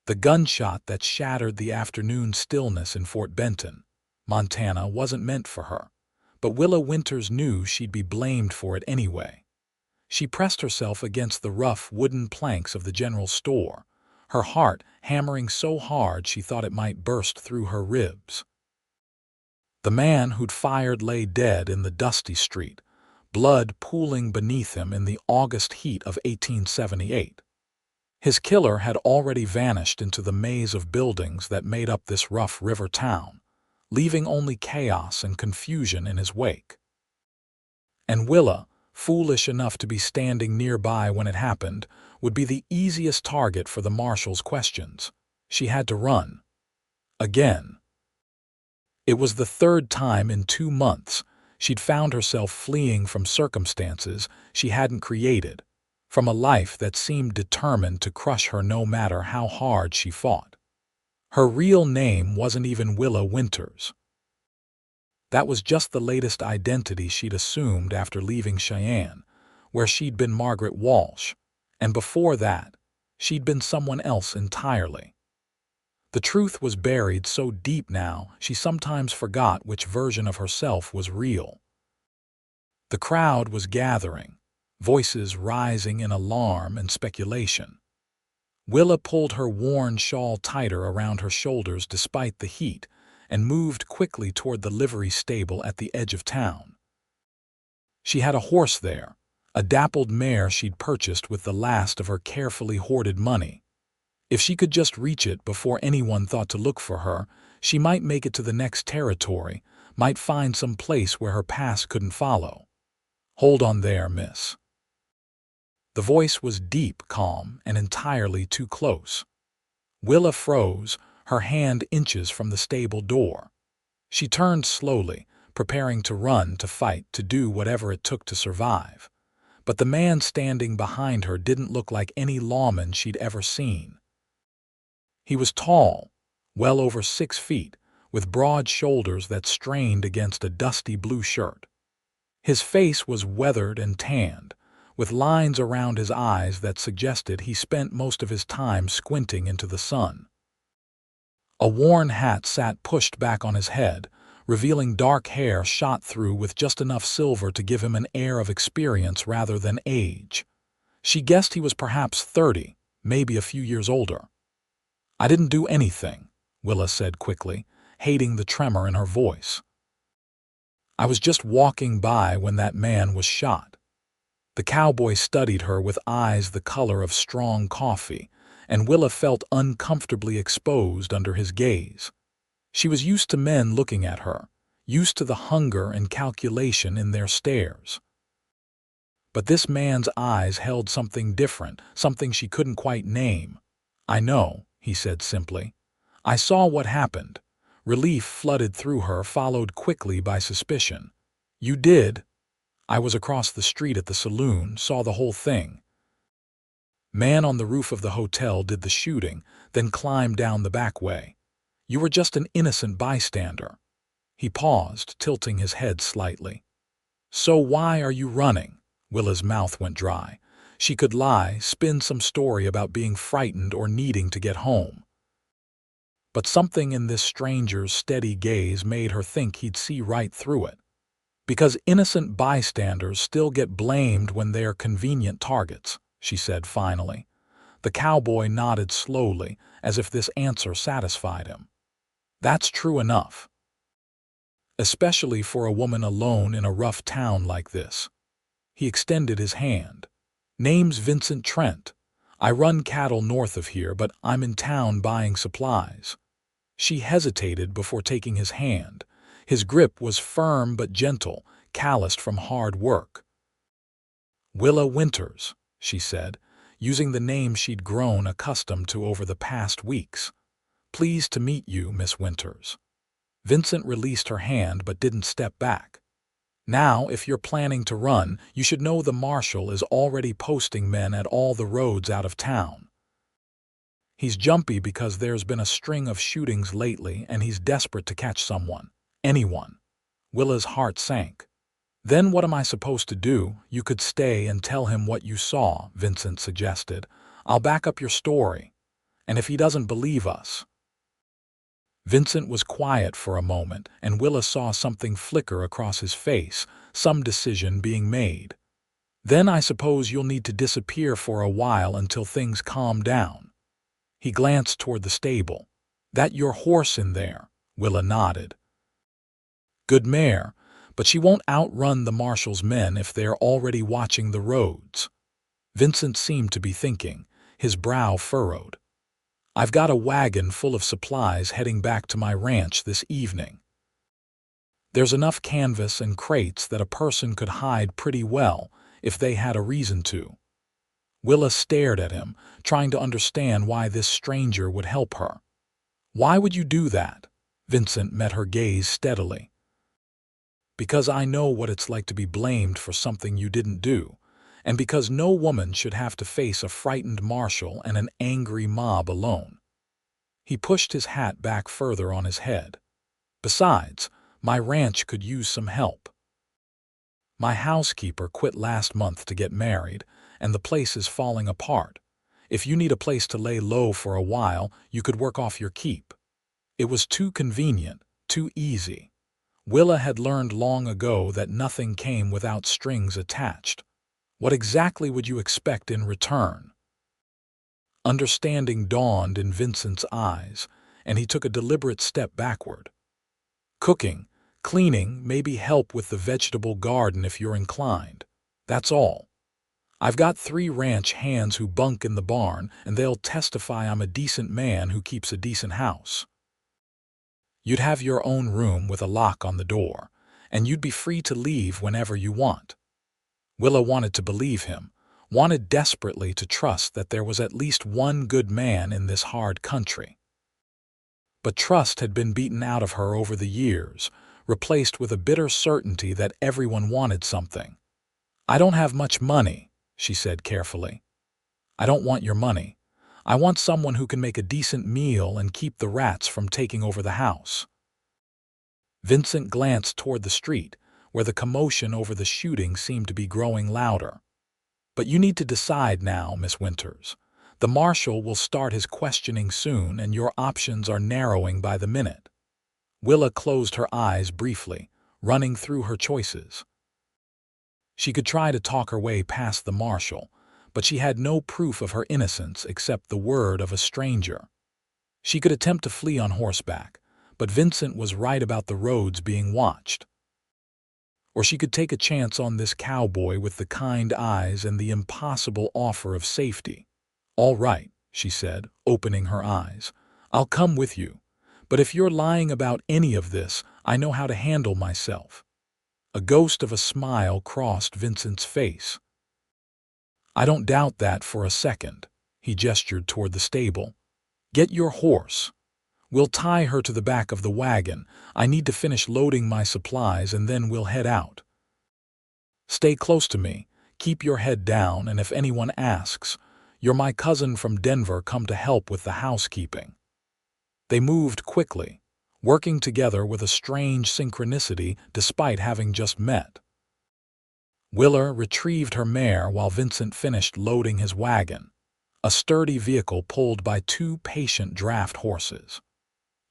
The gunshot that shattered the afternoon stillness in Fort Benton, Montana, wasn't meant for her, but Willa Winters knew she'd be blamed for it anyway. She pressed herself against the rough wooden planks of the general store, her heart hammering so hard she thought it might burst through her ribs. The man who'd fired lay dead in the dusty street, blood pooling beneath him in the August heat of 1878. His killer had already vanished into the maze of buildings that made up this rough river town, leaving only chaos and confusion in his wake. And Willa, foolish enough to be standing nearby when it happened, would be the easiest target for the marshal's questions. She had to run. Again. It was the third time in 2 months she'd found herself fleeing from circumstances she hadn't created, from a life that seemed determined to crush her no matter how hard she fought. Her real name wasn't even Willa Winters. That was just the latest identity she'd assumed after leaving Cheyenne, where she'd been Margaret Walsh, and before that, she'd been someone else entirely. The truth was buried so deep now she sometimes forgot which version of herself was real. The crowd was gathering, voices rising in alarm and speculation. Willa pulled her worn shawl tighter around her shoulders despite the heat and moved quickly toward the livery stable at the edge of town. She had a horse there, a dappled mare she'd purchased with the last of her carefully hoarded money. If she could just reach it before anyone thought to look for her, she might make it to the next territory, might find some place where her past couldn't follow. "Hold on there, miss." The voice was deep, calm, and entirely too close. Willa froze, her hand inches from the stable door. She turned slowly, preparing to run, to fight, to do whatever it took to survive. But the man standing behind her didn't look like any lawman she'd ever seen. He was tall, well over 6 feet, with broad shoulders that strained against a dusty blue shirt. His face was weathered and tanned, with lines around his eyes that suggested he spent most of his time squinting into the sun. A worn hat sat pushed back on his head, revealing dark hair shot through with just enough silver to give him an air of experience rather than age. She guessed he was perhaps 30, maybe a few years older. "I didn't do anything," Willa said quickly, hating the tremor in her voice. "I was just walking by when that man was shot." The cowboy studied her with eyes the color of strong coffee, and Willa felt uncomfortably exposed under his gaze. She was used to men looking at her, used to the hunger and calculation in their stares. But this man's eyes held something different, something she couldn't quite name. "I know," he said simply. "I saw what happened." Relief flooded through her, followed quickly by suspicion. "You did?" "I was across the street at the saloon, saw the whole thing. Man on the roof of the hotel did the shooting, then climbed down the back way. You were just an innocent bystander." He paused, tilting his head slightly. "So why are you running?" Willa's mouth went dry. She could lie, spin some story about being frightened or needing to get home. But something in this stranger's steady gaze made her think he'd see right through it. "Because innocent bystanders still get blamed when they are convenient targets," she said finally. The cowboy nodded slowly, as if this answer satisfied him. "That's true enough. Especially for a woman alone in a rough town like this." He extended his hand. "Name's Vincent Trent. I run cattle north of here, but I'm in town buying supplies." She hesitated before taking his hand. His grip was firm but gentle, calloused from hard work. "Willa Winters," she said, using the name she'd grown accustomed to over the past weeks. "Pleased to meet you, Miss Winters." Vincent released her hand but didn't step back. "Now, if you're planning to run, you should know the marshal is already posting men at all the roads out of town. He's jumpy because there's been a string of shootings lately and he's desperate to catch someone. Anyone." Willa's heart sank. "Then what am I supposed to do?" "You could stay and tell him what you saw," Vincent suggested. "I'll back up your story. And if he doesn't believe us? Vincent was quiet for a moment, and Willa saw something flicker across his face, some decision being made. Then I suppose you'll need to disappear for a while until things calm down. He glanced toward the stable. That your horse in there? Willa nodded. Good mare, but she won't outrun the marshal's men if they're already watching the roads. Vincent seemed to be thinking, his brow furrowed. I've got a wagon full of supplies heading back to my ranch this evening. There's enough canvas and crates that a person could hide pretty well if they had a reason to. Willa stared at him, trying to understand why this stranger would help her. Why would you do that? Vincent met her gaze steadily. Because I know what it's like to be blamed for something you didn't do, and because no woman should have to face a frightened marshal and an angry mob alone. He pushed his hat back further on his head. Besides, my ranch could use some help. My housekeeper quit last month to get married, and the place is falling apart. If you need a place to lay low for a while, you could work off your keep. It was too convenient, too easy. Willa had learned long ago that nothing came without strings attached. What exactly would you expect in return? Understanding dawned in Vincent's eyes, and he took a deliberate step backward. Cooking, cleaning, maybe help with the vegetable garden if you're inclined. That's all. I've got 3 ranch hands who bunk in the barn, and they'll testify I'm a decent man who keeps a decent house. You'd have your own room with a lock on the door, and you'd be free to leave whenever you want. Willa wanted to believe him, wanted desperately to trust that there was at least one good man in this hard country. But trust had been beaten out of her over the years, replaced with a bitter certainty that everyone wanted something. I don't have much money, she said carefully. I don't want your money. I want someone who can make a decent meal and keep the rats from taking over the house. Vincent glanced toward the street, where the commotion over the shooting seemed to be growing louder. But you need to decide now, Miss Winters. The marshal will start his questioning soon, and your options are narrowing by the minute. Willa closed her eyes briefly, running through her choices. She could try to talk her way past the marshal, but she had no proof of her innocence except the word of a stranger. She could attempt to flee on horseback, but Vincent was right about the roads being watched. Or she could take a chance on this cowboy with the kind eyes and the impossible offer of safety. All right, she said, opening her eyes. I'll come with you. But if you're lying about any of this, I know how to handle myself. A ghost of a smile crossed Vincent's face. I don't doubt that for a second. He gestured toward the stable. Get your horse. We'll tie her to the back of the wagon. I need to finish loading my supplies and then we'll head out. Stay close to me. Keep your head down, and if anyone asks, you're my cousin from Denver come to help with the housekeeping. They moved quickly, working together with a strange synchronicity despite having just met. Willa retrieved her mare while Vincent finished loading his wagon, a sturdy vehicle pulled by 2 patient draft horses.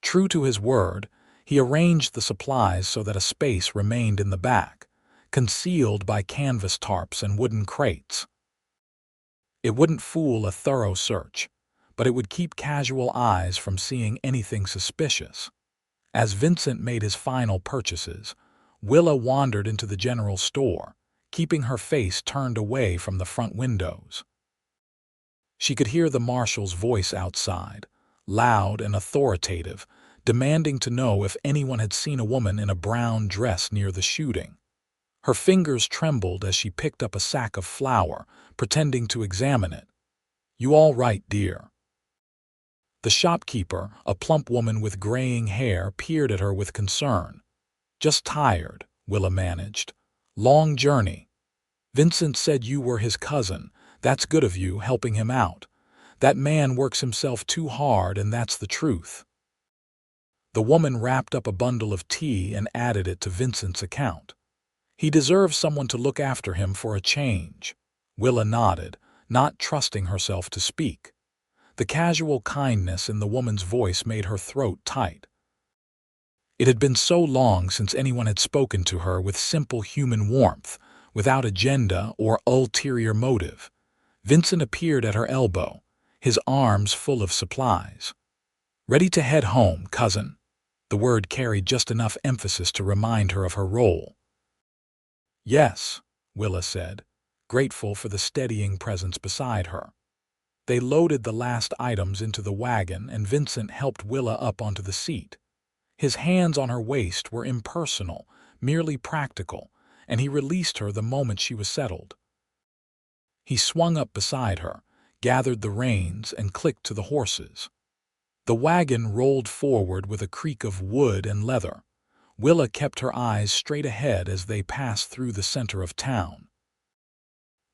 True to his word, he arranged the supplies so that a space remained in the back, concealed by canvas tarps and wooden crates. It wouldn't fool a thorough search, but it would keep casual eyes from seeing anything suspicious. As Vincent made his final purchases, Willa wandered into the general store, keeping her face turned away from the front windows. She could hear the marshal's voice outside, loud and authoritative, demanding to know if anyone had seen a woman in a brown dress near the shooting. Her fingers trembled as she picked up a sack of flour, pretending to examine it. You all right, dear? The shopkeeper, a plump woman with graying hair, peered at her with concern. Just tired, Willa managed. Long journey. Vincent said you were his cousin. That's good of you, helping him out. That man works himself too hard, and that's the truth. The woman wrapped up a bundle of tea and added it to Vincent's account. He deserves someone to look after him for a change. Willa nodded, not trusting herself to speak. The casual kindness in the woman's voice made her throat tight. It had been so long since anyone had spoken to her with simple human warmth, without agenda or ulterior motive. Vincent appeared at her elbow, his arms full of supplies. "Ready to head home, cousin." The word carried just enough emphasis to remind her of her role. "Yes," Willa said, grateful for the steadying presence beside her. They loaded the last items into the wagon and Vincent helped Willa up onto the seat. His hands on her waist were impersonal, merely practical, and he released her the moment she was settled. He swung up beside her, gathered the reins, and clicked to the horses. The wagon rolled forward with a creak of wood and leather. Willa kept her eyes straight ahead as they passed through the center of town.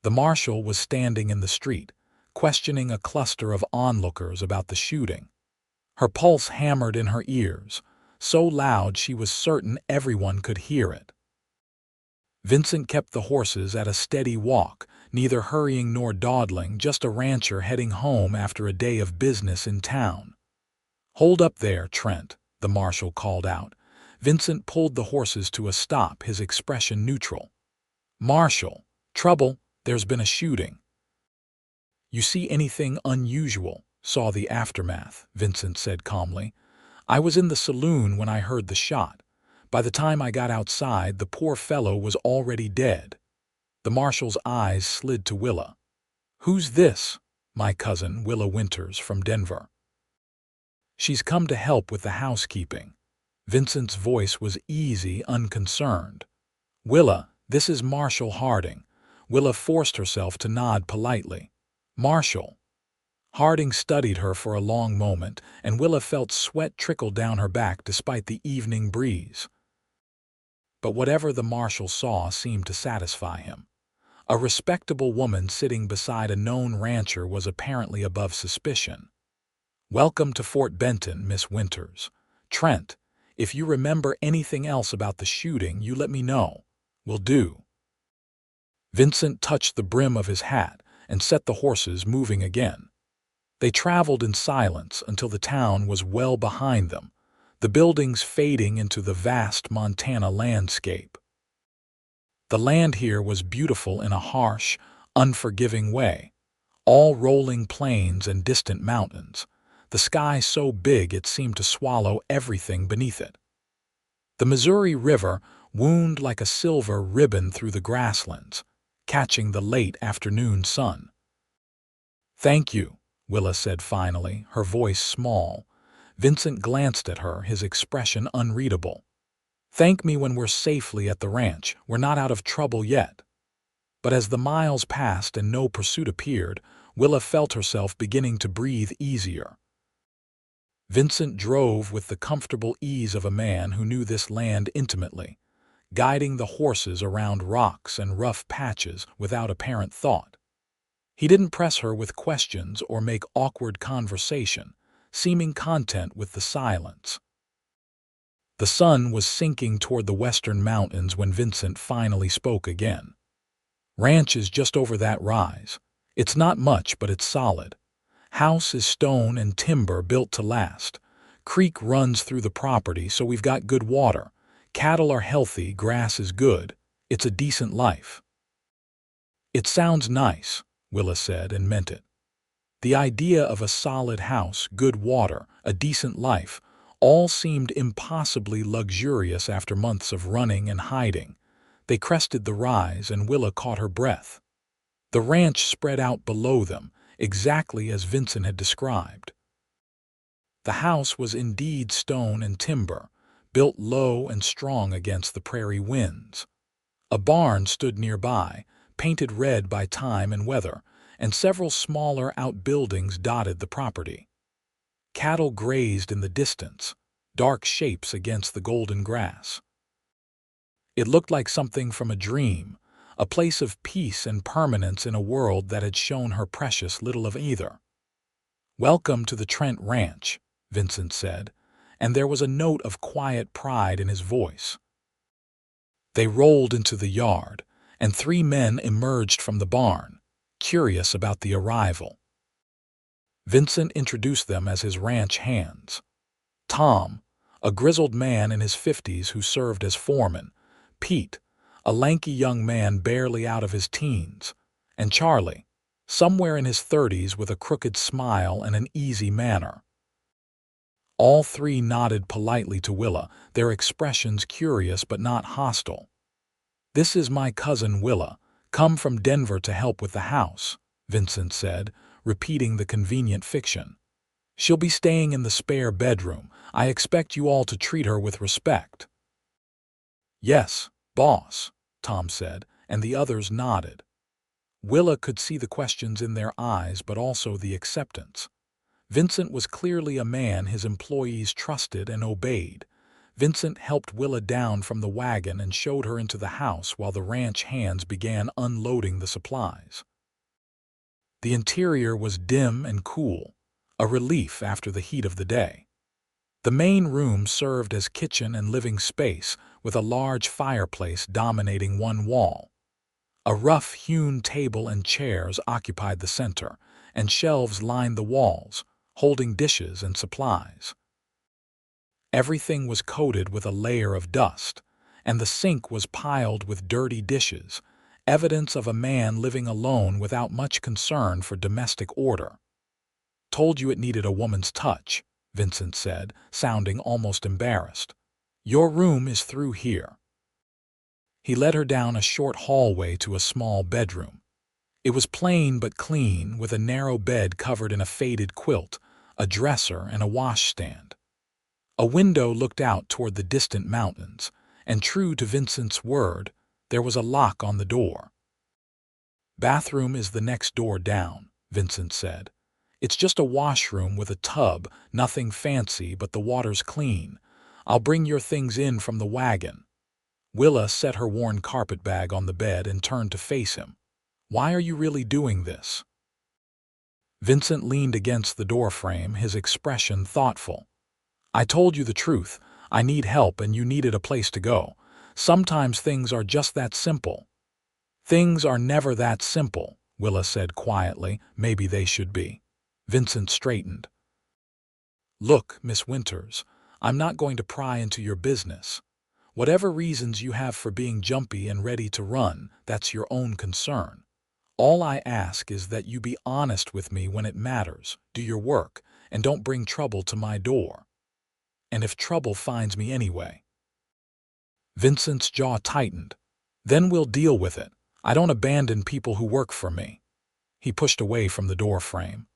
The marshal was standing in the street, questioning a cluster of onlookers about the shooting. Her pulse hammered in her ears, so loud she was certain everyone could hear it. Vincent kept the horses at a steady walk, neither hurrying nor dawdling, just a rancher heading home after a day of business in town. "Hold up there, Trent," the marshal called out. Vincent pulled the horses to a stop, his expression neutral. "Marshal, trouble, there's been a shooting." "You see anything unusual?" "Saw the aftermath," Vincent said calmly. "I was in the saloon when I heard the shot. By the time I got outside, the poor fellow was already dead." The marshal's eyes slid to Willa. "Who's this?" "My cousin, Willa Winters, from Denver. She's come to help with the housekeeping." Vincent's voice was easy, unconcerned. "Willa, this is Marshal Harding." Willa forced herself to nod politely. "Marshal." Harding studied her for a long moment, and Willa felt sweat trickle down her back despite the evening breeze. But whatever the marshal saw seemed to satisfy him. A respectable woman sitting beside a known rancher was apparently above suspicion. "Welcome to Fort Benton, Miss Winters. Trent, if you remember anything else about the shooting, you let me know." "Will do." Vincent touched the brim of his hat and set the horses moving again. They traveled in silence until the town was well behind them, the buildings fading into the vast Montana landscape. The land here was beautiful in a harsh, unforgiving way, all rolling plains and distant mountains, the sky so big it seemed to swallow everything beneath it. The Missouri River wound like a silver ribbon through the grasslands, catching the late afternoon sun. "Thank you," Willa said finally, her voice small. Vincent glanced at her, his expression unreadable. "Thank me when we're safely at the ranch. We're not out of trouble yet." But as the miles passed and no pursuit appeared, Willa felt herself beginning to breathe easier. Vincent drove with the comfortable ease of a man who knew this land intimately, guiding the horses around rocks and rough patches without apparent thought. He didn't press her with questions or make awkward conversation, seeming content with the silence. The sun was sinking toward the western mountains when Vincent finally spoke again. "Ranch is just over that rise. It's not much, but it's solid. House is stone and timber built to last. Creek runs through the property, so we've got good water. Cattle are healthy, grass is good. It's a decent life." "It sounds nice," Willa said, and meant it. The idea of a solid house, good water, a decent life, all seemed impossibly luxurious after months of running and hiding. They crested the rise, and Willa caught her breath. The ranch spread out below them, exactly as Vincent had described. The house was indeed stone and timber, built low and strong against the prairie winds. A barn stood nearby, painted red by time and weather, and several smaller outbuildings dotted the property. Cattle grazed in the distance, dark shapes against the golden grass. It looked like something from a dream, a place of peace and permanence in a world that had shown her precious little of either. "Welcome to the Trent Ranch," Vincent said, and there was a note of quiet pride in his voice. They rolled into the yard, and 3 men emerged from the barn, curious about the arrival. Vincent introduced them as his ranch hands. Tom, a grizzled man in his 50s who served as foreman, Pete, a lanky young man barely out of his teens, and Charlie, somewhere in his 30s with a crooked smile and an easy manner. All three nodded politely to Willa, their expressions curious but not hostile. "This is my cousin Willa, come from Denver to help with the house," Vincent said, repeating the convenient fiction. "She'll be staying in the spare bedroom. I expect you all to treat her with respect." "Yes, boss," Tom said, and the others nodded. Willa could see the questions in their eyes but also the acceptance. Vincent was clearly a man his employees trusted and obeyed. Vincent helped Willa down from the wagon and showed her into the house while the ranch hands began unloading the supplies. The interior was dim and cool, a relief after the heat of the day. The main room served as kitchen and living space, with a large fireplace dominating one wall. A rough-hewn table and chairs occupied the center, and shelves lined the walls, holding dishes and supplies. Everything was coated with a layer of dust, and the sink was piled with dirty dishes, evidence of a man living alone without much concern for domestic order. "Told you it needed a woman's touch," Vincent said, sounding almost embarrassed. "Your room is through here." He led her down a short hallway to a small bedroom. It was plain but clean, with a narrow bed covered in a faded quilt, a dresser, and a washstand. A window looked out toward the distant mountains, and true to Vincent's word, there was a lock on the door. "Bathroom is the next door down," Vincent said. "It's just a washroom with a tub, nothing fancy, but the water's clean. I'll bring your things in from the wagon." Willa set her worn carpetbag on the bed and turned to face him. "Why are you really doing this?" Vincent leaned against the doorframe, his expression thoughtful. "I told you the truth. I need help and you needed a place to go. Sometimes things are just that simple." "Things are never that simple," Willa said quietly. "Maybe they should be." Vincent straightened. "Look, Miss Winters, I'm not going to pry into your business. Whatever reasons you have for being jumpy and ready to run, that's your own concern. All I ask is that you be honest with me when it matters, do your work, and don't bring trouble to my door. And if trouble finds me anyway." Vincent's jaw tightened. "Then we'll deal with it. I don't abandon people who work for me." He pushed away from the doorframe.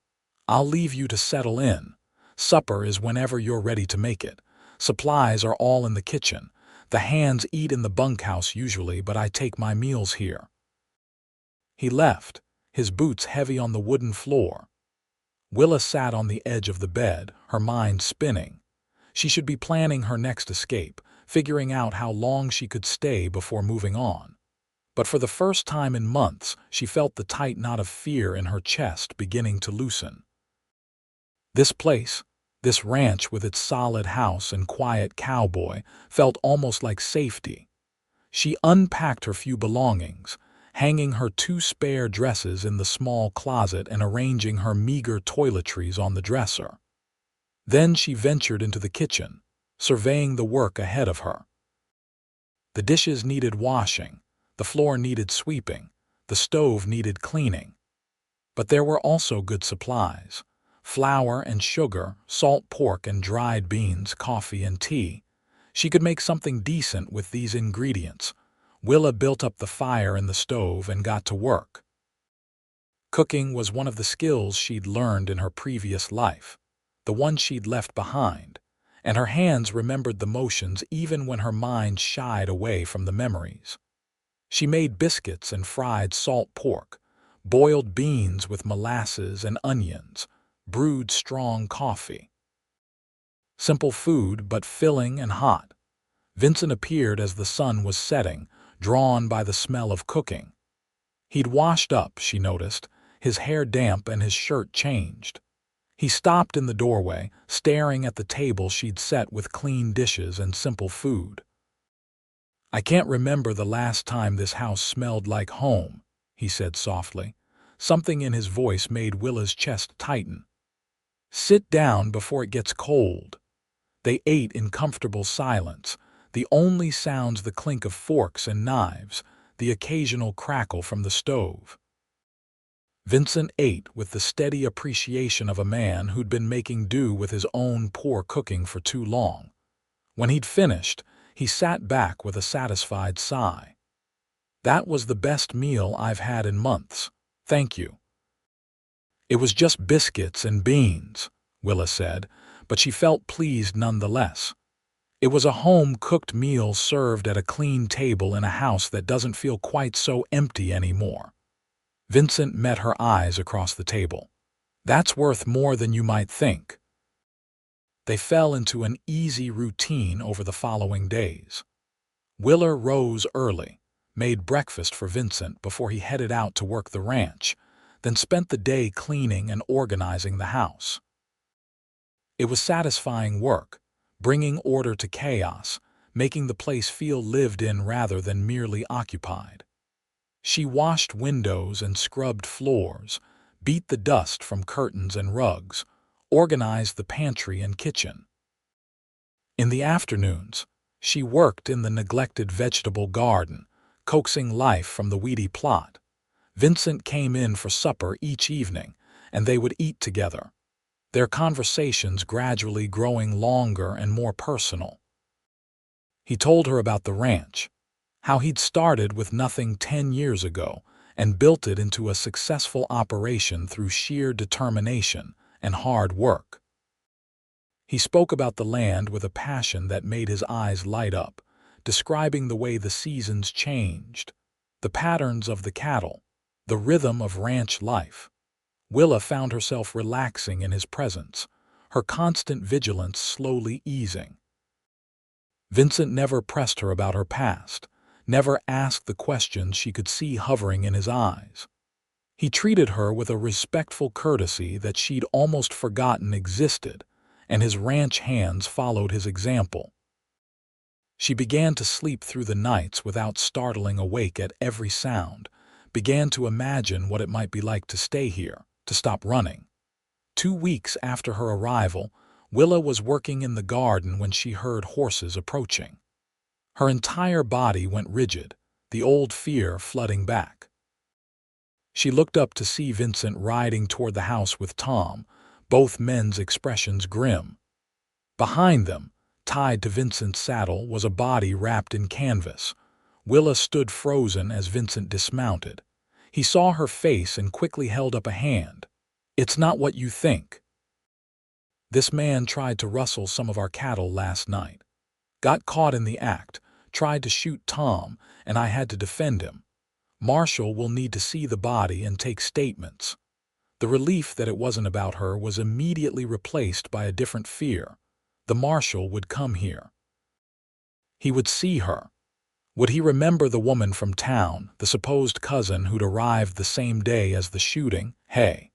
"I'll leave you to settle in. Supper is whenever you're ready to make it. Supplies are all in the kitchen. The hands eat in the bunkhouse usually, but I take my meals here." He left, his boots heavy on the wooden floor. Willa sat on the edge of the bed, her mind spinning. She should be planning her next escape, figuring out how long she could stay before moving on. But for the first time in months, she felt the tight knot of fear in her chest beginning to loosen. This place, this ranch with its solid house and quiet cowboy, felt almost like safety. She unpacked her few belongings, hanging her 2 spare dresses in the small closet and arranging her meager toiletries on the dresser. Then she ventured into the kitchen, surveying the work ahead of her. The dishes needed washing, the floor needed sweeping, the stove needed cleaning. But there were also good supplies: flour and sugar, salt pork and dried beans, coffee and tea. She could make something decent with these ingredients. Willa built up the fire in the stove and got to work. Cooking was one of the skills she'd learned in her previous life, the one she'd left behind, and her hands remembered the motions even when her mind shied away from the memories. She made biscuits and fried salt pork, boiled beans with molasses and onions, brewed strong coffee. Simple food, but filling and hot. Vincent appeared as the sun was setting, drawn by the smell of cooking. He'd washed up, she noticed, his hair damp and his shirt changed. He stopped in the doorway, staring at the table she'd set with clean dishes and simple food. "I can't remember the last time this house smelled like home," he said softly. Something in his voice made Willa's chest tighten. Sit down before it gets cold." They ate in comfortable silence, the only sounds the clink of forks and knives, the occasional crackle from the stove. Vincent ate with the steady appreciation of a man who'd been making do with his own poor cooking for too long. When he'd finished, he sat back with a satisfied sigh. "That was the best meal I've had in months, thank you." "It was just biscuits and beans," Willa said, but she felt pleased nonetheless. It was a home-cooked meal served at a clean table in a house that doesn't feel quite so empty anymore. Vincent met her eyes across the table. "That's worth more than you might think." They fell into an easy routine over the following days. Willa rose early, made breakfast for Vincent before he headed out to work the ranch, then spent the day cleaning and organizing the house. It was satisfying work, bringing order to chaos, making the place feel lived in rather than merely occupied. She washed windows and scrubbed floors, beat the dust from curtains and rugs, organized the pantry and kitchen. In the afternoons, she worked in the neglected vegetable garden, coaxing life from the weedy plot. Vincent came in for supper each evening, and they would eat together, their conversations gradually growing longer and more personal. He told her about the ranch, how he'd started with nothing 10 years ago and built it into a successful operation through sheer determination and hard work. He spoke about the land with a passion that made his eyes light up, describing the way the seasons changed, the patterns of the cattle, the rhythm of ranch life. Willa found herself relaxing in his presence, her constant vigilance slowly easing. Vincent never pressed her about her past, never asked the questions she could see hovering in his eyes. He treated her with a respectful courtesy that she'd almost forgotten existed, and his ranch hands followed his example. She began to sleep through the nights without startling awake at every sound, began to imagine what it might be like to stay here, to stop running. 2 weeks after her arrival, Willa was working in the garden when she heard horses approaching. Her entire body went rigid, the old fear flooding back. She looked up to see Vincent riding toward the house with Tom, both men's expressions grim. Behind them, tied to Vincent's saddle, was a body wrapped in canvas. Willa stood frozen as Vincent dismounted. He saw her face and quickly held up a hand. "It's not what you think. This man tried to rustle some of our cattle last night. Got caught in the act, tried to shoot Tom, and I had to defend him. Marshall will need to see the body and take statements." The relief that it wasn't about her was immediately replaced by a different fear. The marshal would come here. He would see her. Would he remember the woman from town, the supposed cousin who'd arrived the same day as the shooting? "Hey."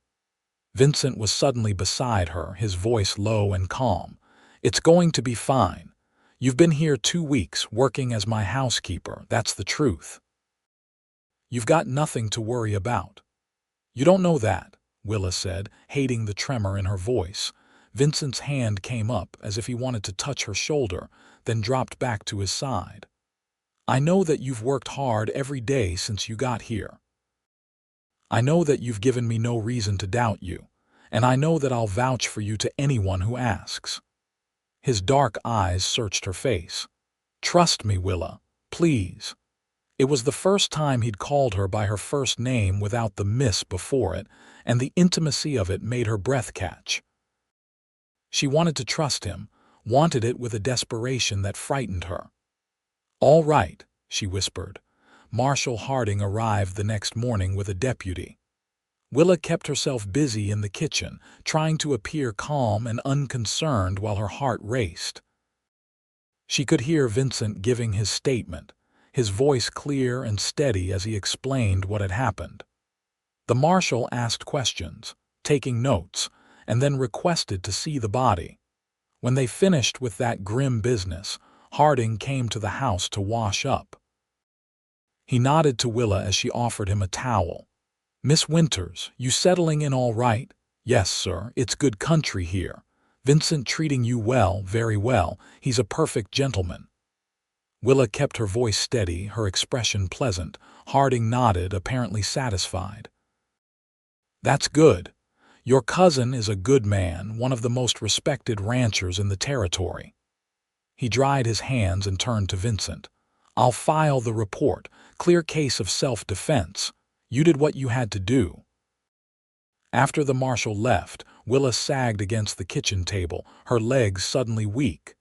Vincent was suddenly beside her, his voice low and calm. "It's going to be fine. You've been here 2 weeks, working as my housekeeper, that's the truth. You've got nothing to worry about." "You don't know that," Willa said, hating the tremor in her voice. Vincent's hand came up as if he wanted to touch her shoulder, then dropped back to his side. "I know that you've worked hard every day since you got here. I know that you've given me no reason to doubt you, and I know that I'll vouch for you to anyone who asks." His dark eyes searched her face. "Trust me, Willa, please." It was the first time he'd called her by her first name without the miss before it, and the intimacy of it made her breath catch. She wanted to trust him, wanted it with a desperation that frightened her. "All right," she whispered. Marshal Harding arrived the next morning with a deputy. Willa kept herself busy in the kitchen, trying to appear calm and unconcerned while her heart raced. She could hear Vincent giving his statement, his voice clear and steady as he explained what had happened. The marshal asked questions, taking notes, and then requested to see the body. When they finished with that grim business, Harding came to the house to wash up. He nodded to Willa as she offered him a towel. "Miss Winters, you settling in all right?" Yes, sir, it's good country here. Vincent treating you well, very well. He's a perfect gentleman. Willa kept her voice steady, her expression pleasant. Harding nodded, apparently satisfied. That's good. Your cousin is a good man, one of the most respected ranchers in the territory. He dried his hands and turned to Vincent. I'll file the report. Clear case of self-defense. You did what you had to do. After the marshal left, Willa sagged against the kitchen table, her legs suddenly weak.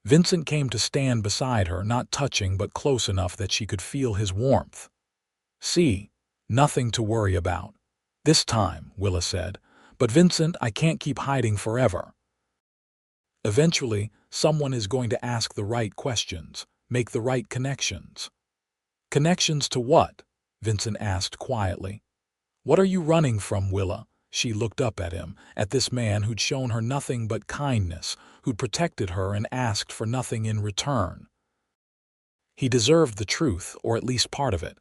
Vincent came to stand beside her, not touching but close enough that she could feel his warmth. See, nothing to worry about. This time, Willa said. But Vincent, I can't keep hiding forever. Eventually, someone is going to ask the right questions, make the right connections. Connections to what? Vincent asked quietly. What are you running from, Willa? She looked up at him, at this man who'd shown her nothing but kindness, who'd protected her and asked for nothing in return. He deserved the truth, or at least part of it.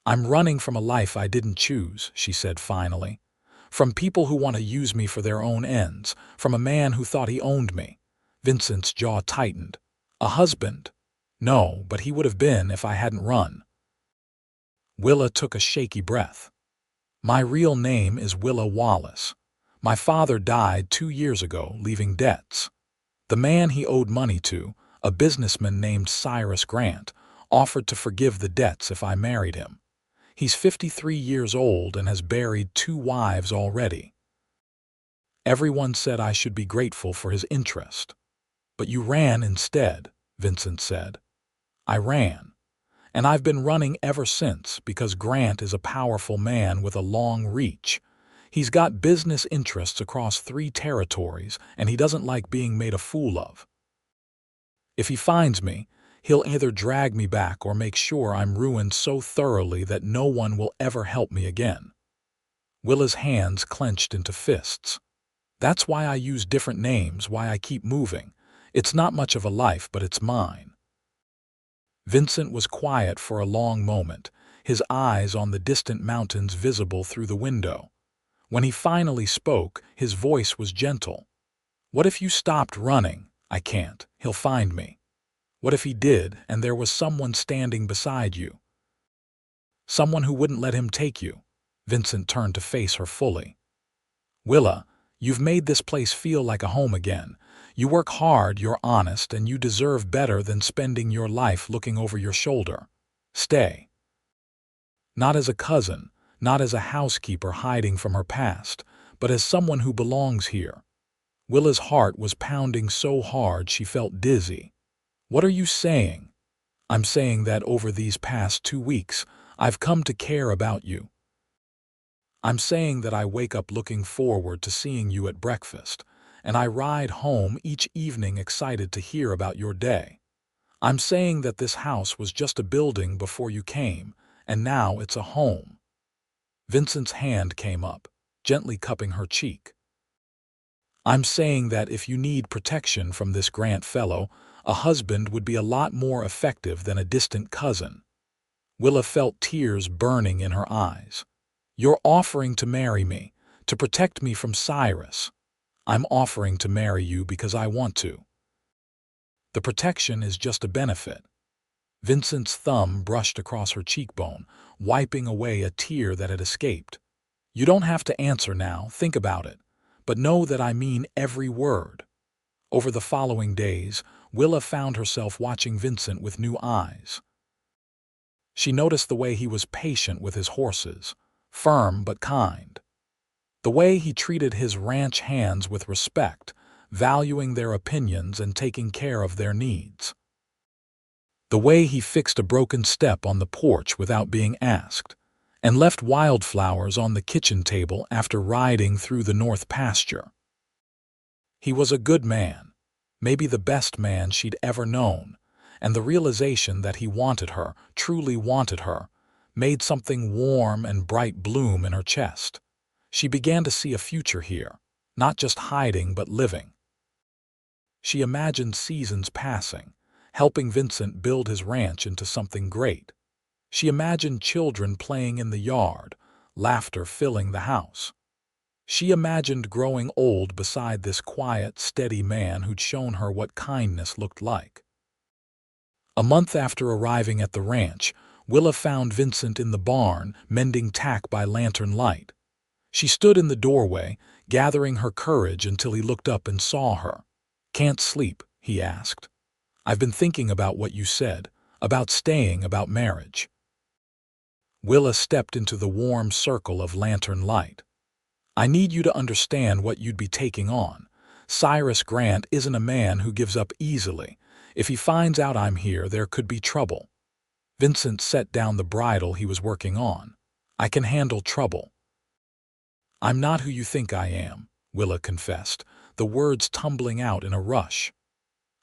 I'm running from a life I didn't choose, she said finally. From people who want to use me for their own ends, from a man who thought he owned me. Vincent's jaw tightened. A husband? No, but he would have been if I hadn't run. Willa took a shaky breath. My real name is Willa Wallace. My father died 2 years ago, leaving debts. The man he owed money to, a businessman named Cyrus Grant, offered to forgive the debts if I married him. He's 53 years old and has buried 2 wives already. Everyone said I should be grateful for his interest. But you ran instead, Vincent said. I ran. And I've been running ever since because Grant is a powerful man with a long reach. He's got business interests across 3 territories, and he doesn't like being made a fool of. If he finds me, he'll either drag me back or make sure I'm ruined so thoroughly that no one will ever help me again. Willa's hands clenched into fists. That's why I use different names, why I keep moving. It's not much of a life, but it's mine. Vincent was quiet for a long moment, his eyes on the distant mountains visible through the window. When he finally spoke, his voice was gentle. What if you stopped running? I can't. He'll find me. What if he did, and there was someone standing beside you? Someone who wouldn't let him take you. Vincent turned to face her fully. Willa, you've made this place feel like a home again. You work hard, you're honest, and you deserve better than spending your life looking over your shoulder. Stay. Not as a cousin, not as a housekeeper hiding from her past, but as someone who belongs here. Willa's heart was pounding so hard she felt dizzy. What are you saying? I'm saying that over these past 2 weeks, I've come to care about you. I'm saying that I wake up looking forward to seeing you at breakfast, and I ride home each evening excited to hear about your day. I'm saying that this house was just a building before you came, and now it's a home. Vincent's hand came up, gently cupping her cheek. I'm saying that if you need protection from this Grant fellow, a husband would be a lot more effective than a distant cousin. Willa felt tears burning in her eyes. You're offering to marry me, to protect me from Cyrus. I'm offering to marry you because I want to. The protection is just a benefit. Vincent's thumb brushed across her cheekbone, wiping away a tear that had escaped. You don't have to answer now, think about it, but know that I mean every word. Over the following days, Willa found herself watching Vincent with new eyes. She noticed the way he was patient with his horses, firm but kind. The way he treated his ranch hands with respect, valuing their opinions and taking care of their needs. The way he fixed a broken step on the porch without being asked, and left wildflowers on the kitchen table after riding through the north pasture. He was a good man, maybe the best man she'd ever known, and the realization that he wanted her, truly wanted her, made something warm and bright bloom in her chest. She began to see a future here, not just hiding but living. She imagined seasons passing, helping Vincent build his ranch into something great. She imagined children playing in the yard, laughter filling the house. She imagined growing old beside this quiet, steady man who'd shown her what kindness looked like. A month after arriving at the ranch, Willa found Vincent in the barn, mending tack by lantern light. She stood in the doorway, gathering her courage until he looked up and saw her. "Can't sleep?" he asked. "I've been thinking about what you said, about staying, about marriage." Willa stepped into the warm circle of lantern light. "I need you to understand what you'd be taking on. Cyrus Grant isn't a man who gives up easily. If he finds out I'm here, there could be trouble." Vincent set down the bridle he was working on. "I can handle trouble." "I'm not who you think I am," Willa confessed, the words tumbling out in a rush.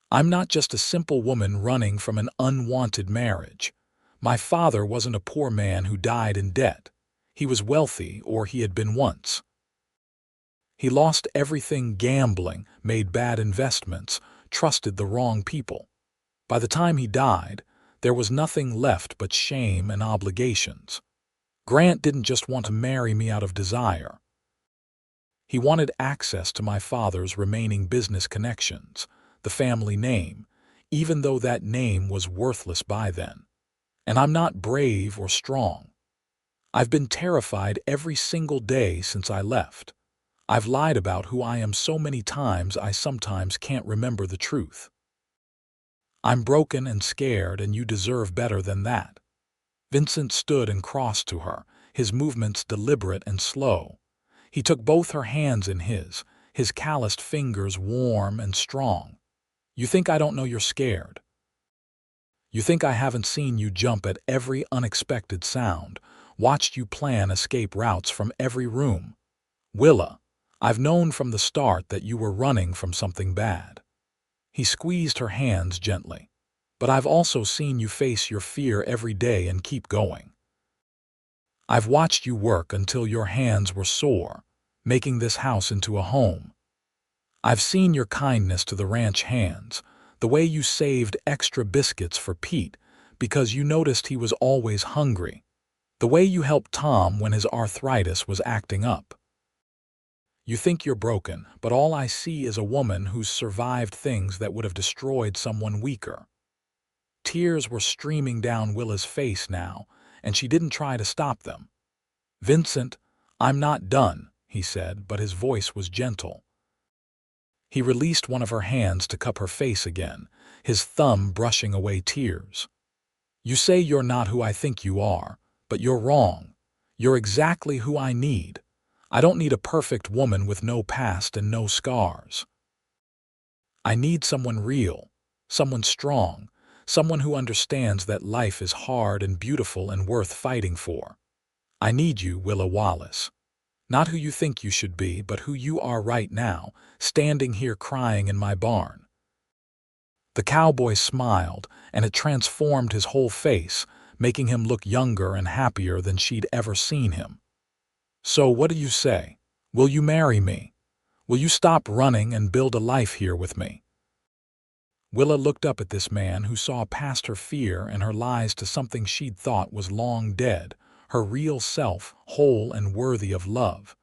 "I'm not just a simple woman running from an unwanted marriage. My father wasn't a poor man who died in debt. He was wealthy, or he had been once. He lost everything gambling, made bad investments, trusted the wrong people. By the time he died, there was nothing left but shame and obligations. Grant didn't just want to marry me out of desire. He wanted access to my father's remaining business connections, the family name, even though that name was worthless by then. And I'm not brave or strong. I've been terrified every single day since I left. I've lied about who I am so many times I sometimes can't remember the truth. I'm broken and scared, and you deserve better than that." Vincent stood and crossed to her, his movements deliberate and slow. He took both her hands in his calloused fingers warm and strong. "You think I don't know you're scared? You think I haven't seen you jump at every unexpected sound, watched you plan escape routes from every room? Willa, I've known from the start that you were running from something bad." He squeezed her hands gently. "But I've also seen you face your fear every day and keep going. I've watched you work until your hands were sore, making this house into a home. I've seen your kindness to the ranch hands, the way you saved extra biscuits for Pete because you noticed he was always hungry, the way you helped Tom when his arthritis was acting up. You think you're broken, but all I see is a woman who's survived things that would have destroyed someone weaker." Tears were streaming down Willa's face now, and she didn't try to stop them. "Vincent, I'm not done," he said, but his voice was gentle. He released one of her hands to cup her face again, his thumb brushing away tears. "You say you're not who I think you are, but you're wrong. You're exactly who I need. I don't need a perfect woman with no past and no scars. I need someone real, someone strong, someone who understands that life is hard and beautiful and worth fighting for. I need you, Willa Wallace. Not who you think you should be, but who you are right now, standing here crying in my barn." The cowboy smiled, and it transformed his whole face, making him look younger and happier than she'd ever seen him. "So what do you say? Will you marry me? Will you stop running and build a life here with me?" Willa looked up at this man who saw past her fear and her lies to something she'd thought was long dead, her real self, whole and worthy of love.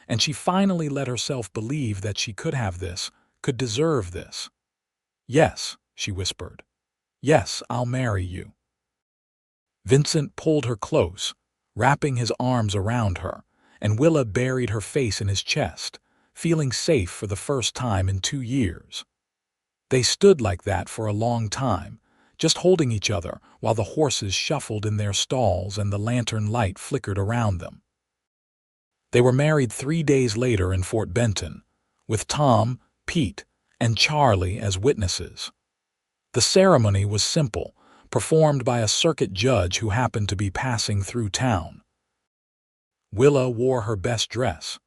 And she finally let herself believe that she could have this, could deserve this. "Yes," she whispered. "Yes, I'll marry you." Vincent pulled her close, wrapping his arms around her, and Willa buried her face in his chest, feeling safe for the first time in 2 years. They stood like that for a long time, just holding each other while the horses shuffled in their stalls and the lantern light flickered around them. They were married 3 days later in Fort Benton, with Tom, Pete, and Charlie as witnesses. The ceremony was simple, performed by a circuit judge who happened to be passing through town. Willa wore her best dress,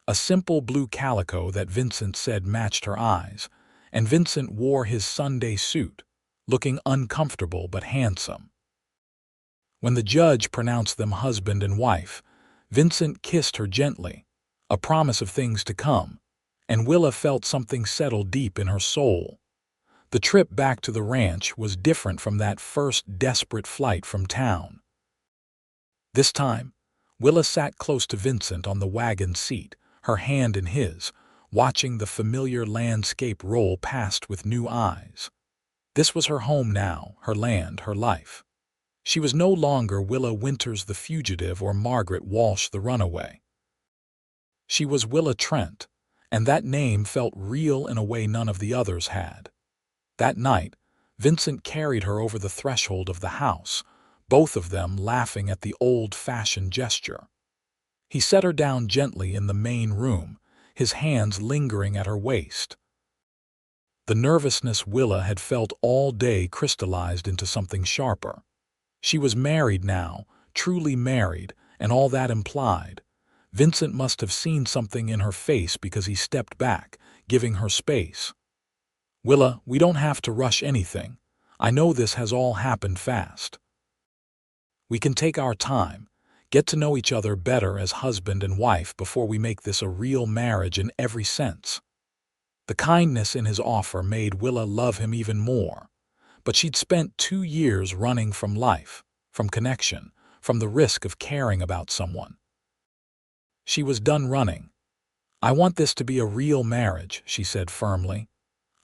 a simple blue calico that Vincent said matched her eyes, and Vincent wore his Sunday suit, looking uncomfortable but handsome. When the judge pronounced them husband and wife, Vincent kissed her gently, a promise of things to come, and Willa felt something settle deep in her soul. The trip back to the ranch was different from that first desperate flight from town. This time, Willa sat close to Vincent on the wagon seat, her hand in his, watching the familiar landscape roll past with new eyes. This was her home now, her land, her life. She was no longer Willa Winters the fugitive or Margaret Walsh the runaway. She was Willa Trent, and that name felt real in a way none of the others had. That night, Vincent carried her over the threshold of the house, both of them laughing at the old-fashioned gesture. He set her down gently in the main room, his hands lingering at her waist. The nervousness Willa had felt all day crystallized into something sharper. She was married now, truly married, and all that implied. Vincent must have seen something in her face because he stepped back, giving her space. "Willa, we don't have to rush anything. I know this has all happened fast. We can take our time, get to know each other better as husband and wife before we make this a real marriage in every sense." The kindness in his offer made Willa love him even more. But she'd spent 2 years running from life, from connection, from the risk of caring about someone. She was done running. "I want this to be a real marriage," she said firmly.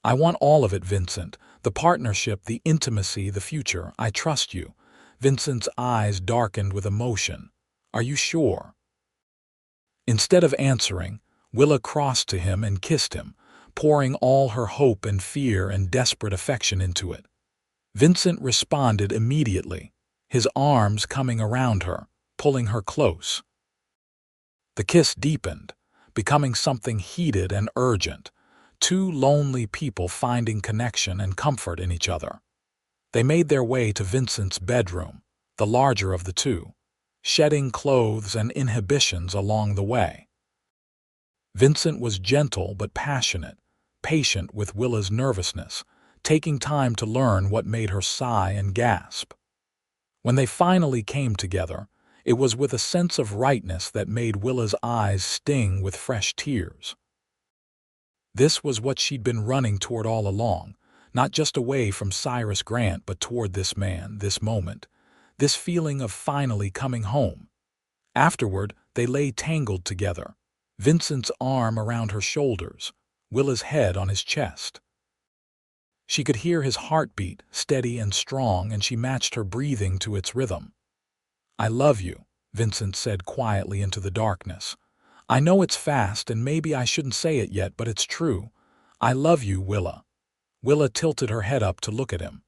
"I want all of it, Vincent. The partnership, the intimacy, the future. I trust you." Vincent's eyes darkened with emotion. "Are you sure?" Instead of answering, Willa crossed to him and kissed him, pouring all her hope and fear and desperate affection into it. Vincent responded immediately, his arms coming around her, pulling her close. The kiss deepened, becoming something heated and urgent, two lonely people finding connection and comfort in each other. They made their way to Vincent's bedroom, the larger of the two, shedding clothes and inhibitions along the way. Vincent was gentle but passionate, patient with Willa's nervousness, taking time to learn what made her sigh and gasp. When they finally came together, it was with a sense of rightness that made Willa's eyes sting with fresh tears. This was what she'd been running toward all along, not just away from Cyrus Grant but toward this man, this moment, this feeling of finally coming home. Afterward, they lay tangled together, Vincent's arm around her shoulders, Willa's head on his chest. She could hear his heartbeat, steady and strong, and she matched her breathing to its rhythm. "I love you," Vincent said quietly into the darkness. "I know it's fast and maybe I shouldn't say it yet, but it's true. I love you, Willa." Willa tilted her head up to look at him.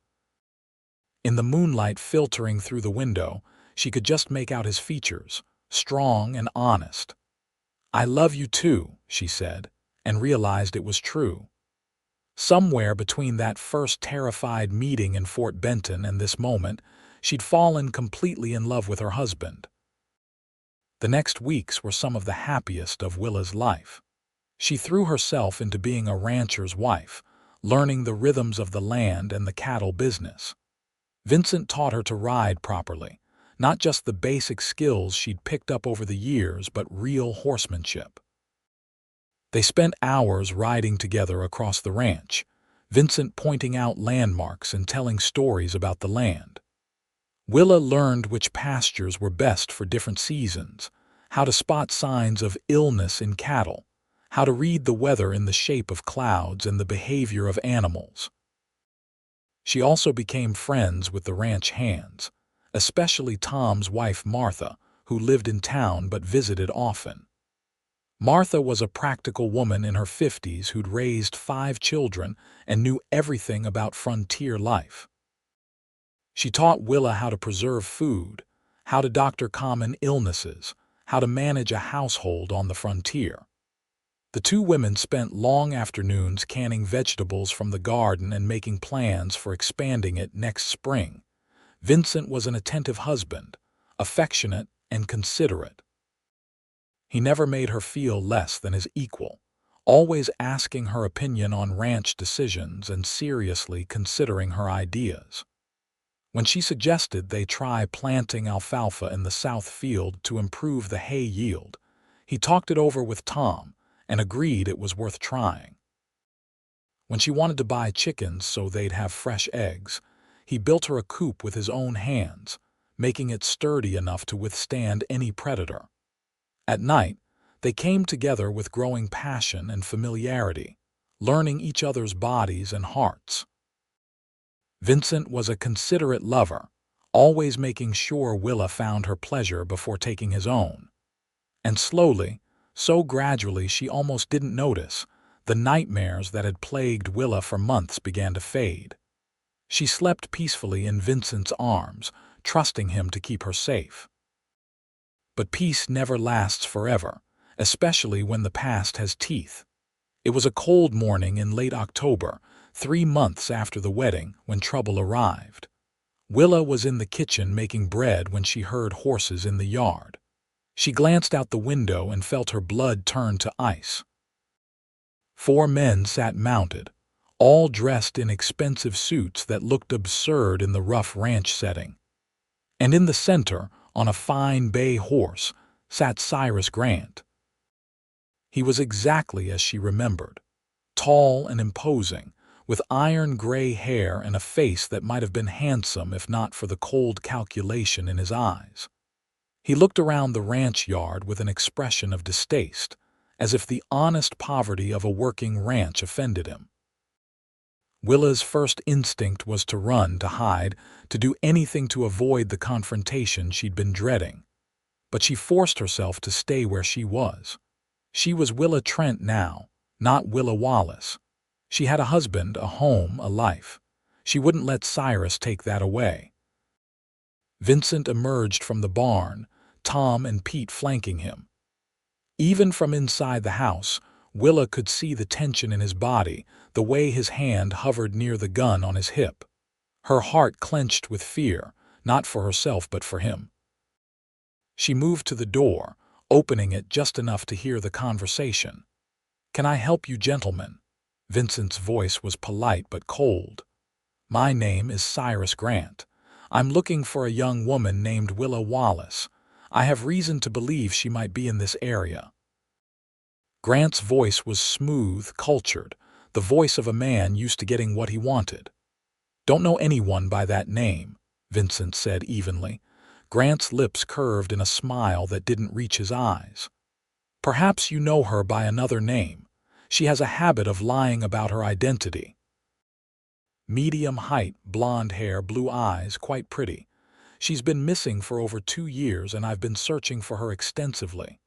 In the moonlight filtering through the window, she could just make out his features, strong and honest. "I love you too," she said, and realized it was true. Somewhere between that first terrified meeting in Fort Benton and this moment, she'd fallen completely in love with her husband. The next weeks were some of the happiest of Willa's life. She threw herself into being a rancher's wife, learning the rhythms of the land and the cattle business. Vincent taught her to ride properly, not just the basic skills she'd picked up over the years, but real horsemanship. They spent hours riding together across the ranch, Vincent pointing out landmarks and telling stories about the land. Willa learned which pastures were best for different seasons, how to spot signs of illness in cattle, how to read the weather in the shape of clouds and the behavior of animals. She also became friends with the ranch hands, especially Tom's wife Martha, who lived in town but visited often. Martha was a practical woman in her 50s who'd raised 5 children and knew everything about frontier life. She taught Willa how to preserve food, how to doctor common illnesses, how to manage a household on the frontier. The two women spent long afternoons canning vegetables from the garden and making plans for expanding it next spring. Vincent was an attentive husband, affectionate and considerate. He never made her feel less than his equal, always asking her opinion on ranch decisions and seriously considering her ideas. When she suggested they try planting alfalfa in the south field to improve the hay yield, he talked it over with Tom and agreed it was worth trying. When she wanted to buy chickens so they'd have fresh eggs, he built her a coop with his own hands, making it sturdy enough to withstand any predator. At night, They came together with growing passion and familiarity, learning each other's bodies and hearts. Vincent was a considerate lover, always making sure Willa found her pleasure before taking his own. And slowly, so gradually she almost didn't notice, the nightmares that had plagued Willa for months began to fade. She slept peacefully in Vincent's arms, trusting him to keep her safe. But peace never lasts forever, especially when the past has teeth. It was a cold morning in late October, 3 months after the wedding, when trouble arrived. Willa was in the kitchen making bread when she heard horses in the yard. She glanced out the window and felt her blood turn to ice. 4 men sat mounted, all dressed in expensive suits that looked absurd in the rough ranch setting. And in the center, on a fine bay horse, sat Cyrus Grant. He was exactly as she remembered, tall and imposing, with iron-gray hair and a face that might have been handsome if not for the cold calculation in his eyes. He looked around the ranch yard with an expression of distaste, as if the honest poverty of a working ranch offended him. Willa's first instinct was to run, to hide, to do anything to avoid the confrontation she'd been dreading. But she forced herself to stay where she was. She was Willa Trent now, not Willa Wallace. She had a husband, a home, a life. She wouldn't let Cyrus take that away. Vincent emerged from the barn, Tom and Pete flanking him. Even from inside the house, Willa could see the tension in his body, the way his hand hovered near the gun on his hip. Her heart clenched with fear, not for herself but for him. She moved to the door, opening it just enough to hear the conversation. "Can I help you, gentlemen?" Vincent's voice was polite but cold. "My name is Cyrus Grant. I'm looking for a young woman named Willa Wallace. I have reason to believe she might be in this area." Grant's voice was smooth, cultured, the voice of a man used to getting what he wanted. "Don't know anyone by that name," Vincent said evenly. Grant's lips curved in a smile that didn't reach his eyes. "Perhaps you know her by another name. She has a habit of lying about her identity." Medium height, blonde hair, blue eyes, quite pretty. "She's been missing for over 2 years and I've been searching for her extensively."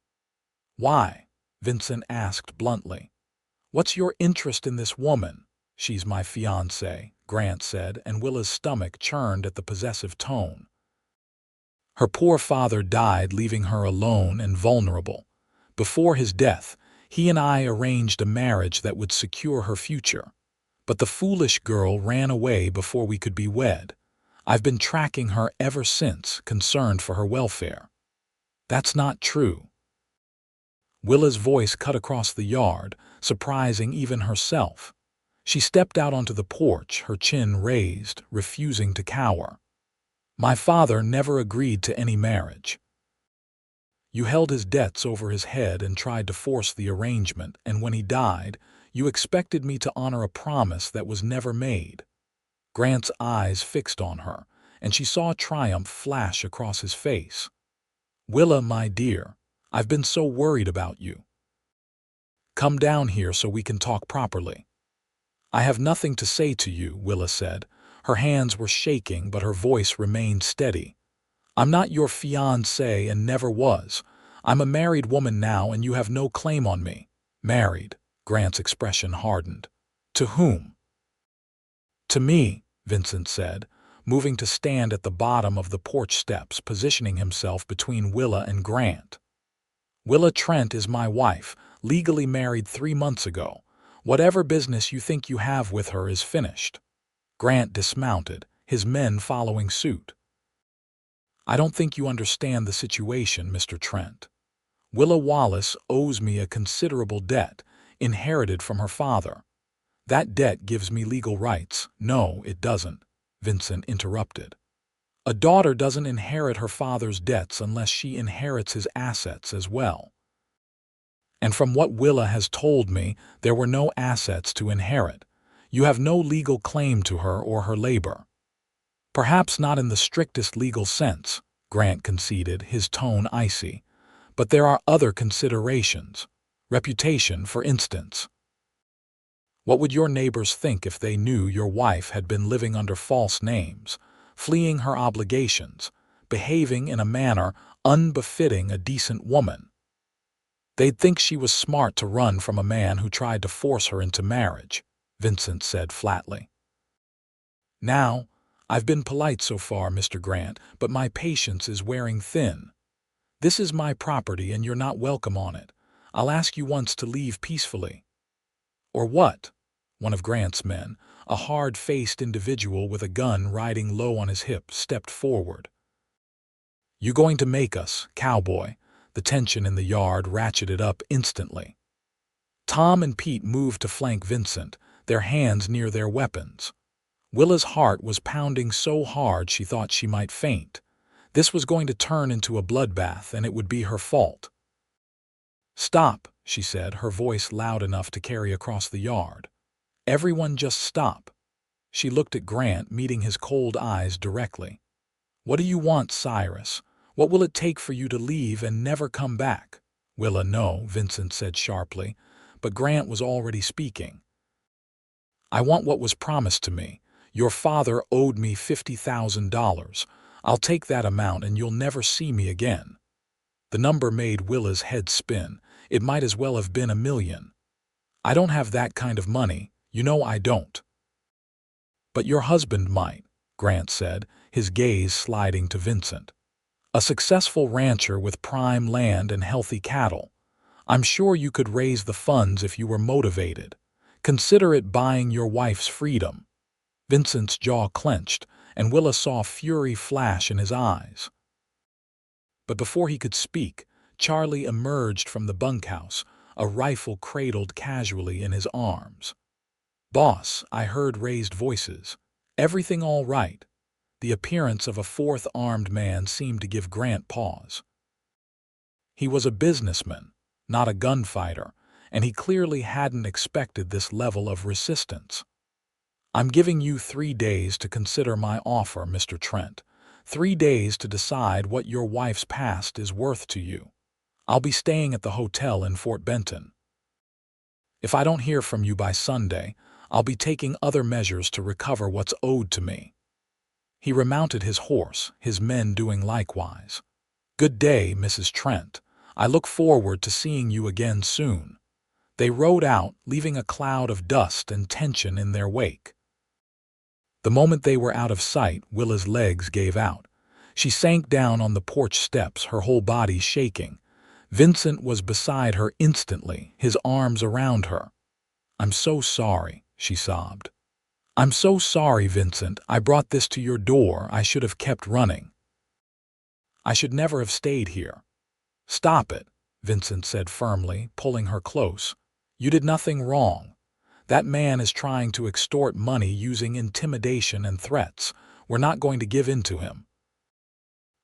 "Why?" Vincent asked bluntly. "What's your interest in this woman?" "She's my fiancée," Grant said, and Willa's stomach churned at the possessive tone. "Her poor father died, leaving her alone and vulnerable. Before his death, he and I arranged a marriage that would secure her future. But the foolish girl ran away before we could be wed. I've been tracking her ever since, concerned for her welfare." "That's not true." Willa's voice cut across the yard, surprising even herself. She stepped out onto the porch, her chin raised, refusing to cower. "My father never agreed to any marriage. You held his debts over his head and tried to force the arrangement, and when he died, you expected me to honor a promise that was never made." Grant's eyes fixed on her, and she saw triumph flash across his face. "Willa, my dear, I've been so worried about you. Come down here so we can talk properly." "I have nothing to say to you," Willa said. Her hands were shaking, but her voice remained steady. "I'm not your fiancée and never was. I'm a married woman now and you have no claim on me." "Married?" Grant's expression hardened. "To whom?" "To me," Vincent said, moving to stand at the bottom of the porch steps, positioning himself between Willa and Grant. "Willa Trent is my wife, legally married 3 months ago. Whatever business you think you have with her is finished." Grant dismounted, his men following suit. "I don't think you understand the situation, Mr. Trent. Willa Wallace owes me a considerable debt, inherited from her father. That debt gives me legal rights." "No, it doesn't," Vincent interrupted. "A daughter doesn't inherit her father's debts unless she inherits his assets as well. And from what Willa has told me, there were no assets to inherit. You have no legal claim to her or her labor." "Perhaps not in the strictest legal sense," Grant conceded, his tone icy. But there are other considerations. Reputation, for instance. What would your neighbors think if they knew your wife had been living under false names, fleeing her obligations, behaving in a manner unbefitting a decent woman? They'd think she was smart to run from a man who tried to force her into marriage, Vincent said flatly. Now, I've been polite so far, Mr. Grant, but my patience is wearing thin. This is my property and you're not welcome on it. I'll ask you once to leave peacefully. Or what? One of Grant's men, a hard-faced individual with a gun riding low on his hip, stepped forward. You going to make us, Cowboy? The tension in the yard ratcheted up instantly. Tom and Pete moved to flank Vincent, their hands near their weapons. Willa's heart was pounding so hard she thought she might faint. This was going to turn into a bloodbath, and it would be her fault. Stop, she said, her voice loud enough to carry across the yard. Everyone just stop. She looked at Grant, meeting his cold eyes directly. What do you want, Cyrus? What will it take for you to leave and never come back? Willa, no, Vincent said sharply, but Grant was already speaking. I want what was promised to me. Your father owed me $50,000. I'll take that amount and you'll never see me again. The number made Willa's head spin. It might as well have been $1 million. I don't have that kind of money. You know I don't. But your husband might, Grant said, his gaze sliding to Vincent. A successful rancher with prime land and healthy cattle. I'm sure you could raise the funds if you were motivated. Consider it buying your wife's freedom. Vincent's jaw clenched, and Willa saw fury flash in his eyes. But before he could speak, Charlie emerged from the bunkhouse, a rifle cradled casually in his arms. Boss, I heard raised voices. Everything all right? The appearance of a fourth armed man seemed to give Grant pause. He was a businessman, not a gunfighter, and he clearly hadn't expected this level of resistance. I'm giving you 3 days to consider my offer, Mr. Trent. 3 days to decide what your wife's past is worth to you. I'll be staying at the hotel in Fort Benton. If I don't hear from you by Sunday, I'll be taking other measures to recover what's owed to me. He remounted his horse, his men doing likewise. Good day, Mrs. Trent. I look forward to seeing you again soon. They rode out, leaving a cloud of dust and tension in their wake. The moment they were out of sight, Willa's legs gave out. She sank down on the porch steps, her whole body shaking. Vincent was beside her instantly, his arms around her. I'm so sorry, she sobbed. I'm so sorry, Vincent. I brought this to your door. I should have kept running. I should never have stayed here. Stop it, Vincent said firmly, pulling her close. You did nothing wrong. That man is trying to extort money using intimidation and threats. We're not going to give in to him.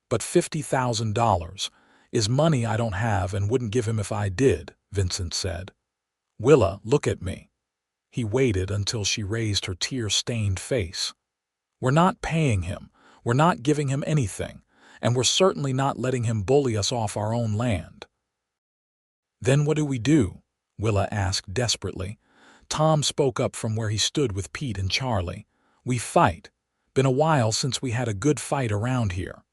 But $50,000 is money I don't have and wouldn't give him if I did, Vincent said. Willa, look at me. He waited until she raised her tear-stained face. We're not paying him. We're not giving him anything. And we're certainly not letting him bully us off our own land. Then what do we do? Willa asked desperately. Tom spoke up from where he stood with Pete and Charlie. We fight. Been a while since we had a good fight around here.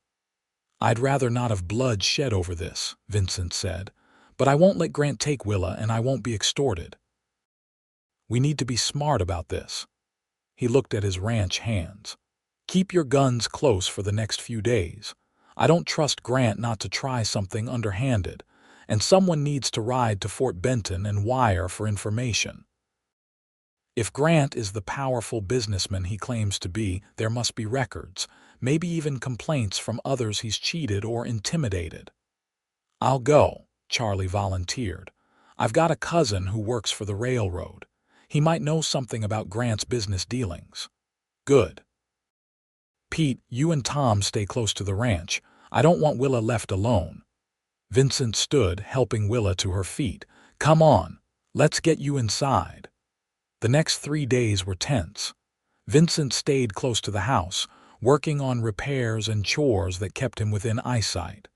I'd rather not have blood shed over this, Vincent said. But I won't let Grant take Willa and I won't be extorted. We need to be smart about this. He looked at his ranch hands. Keep your guns close for the next few days. I don't trust Grant not to try something underhanded, and someone needs to ride to Fort Benton and wire for information. If Grant is the powerful businessman he claims to be, there must be records, maybe even complaints from others he's cheated or intimidated. I'll go, Charlie volunteered. I've got a cousin who works for the railroad. He might know something about Grant's business dealings. Good. Pete, you and Tom stay close to the ranch. I don't want Willa left alone. Vincent stood, helping Willa to her feet. Come on, let's get you inside. The next 3 days were tense. Vincent stayed close to the house, working on repairs and chores that kept him within eyesight.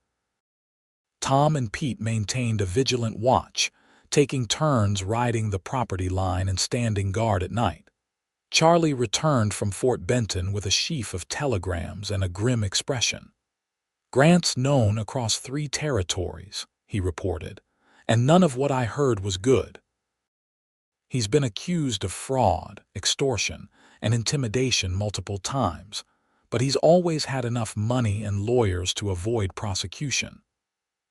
Tom and Pete maintained a vigilant watch, taking turns riding the property line and standing guard at night. Charlie returned from Fort Benton with a sheaf of telegrams and a grim expression. "Grant's known across 3 territories," he reported, "and none of what I heard was good. He's been accused of fraud, extortion, and intimidation multiple times, but he's always had enough money and lawyers to avoid prosecution.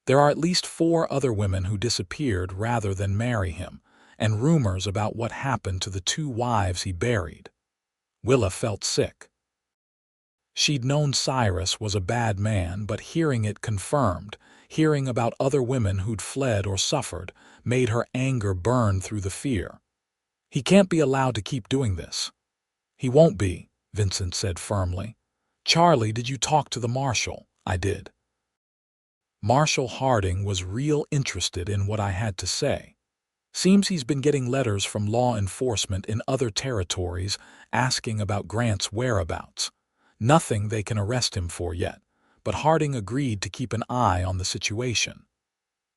There are at least 4 other women who disappeared rather than marry him, and rumors about what happened to the 2 wives he buried." Willa felt sick. She'd known Cyrus was a bad man, but hearing it confirmed, hearing about other women who'd fled or suffered, made her anger burn through the fear. "He can't be allowed to keep doing this." "He won't be," Vincent said firmly. "Charlie, did you talk to the marshal?" "I did. Marshal Harding was real interested in what I had to say. Seems he's been getting letters from law enforcement in other territories asking about Grant's whereabouts. Nothing they can arrest him for yet, but Harding agreed to keep an eye on the situation."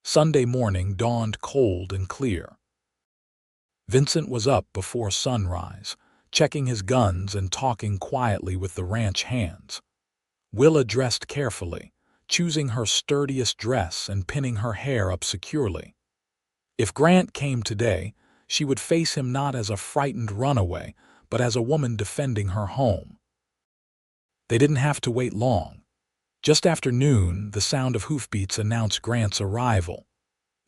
Sunday morning dawned cold and clear. Vincent was up before sunrise, checking his guns and talking quietly with the ranch hands. Willa dressed carefully, choosing her sturdiest dress and pinning her hair up securely. If Grant came today, she would face him not as a frightened runaway, but as a woman defending her home. They didn't have to wait long. Just after noon, the sound of hoofbeats announced Grant's arrival.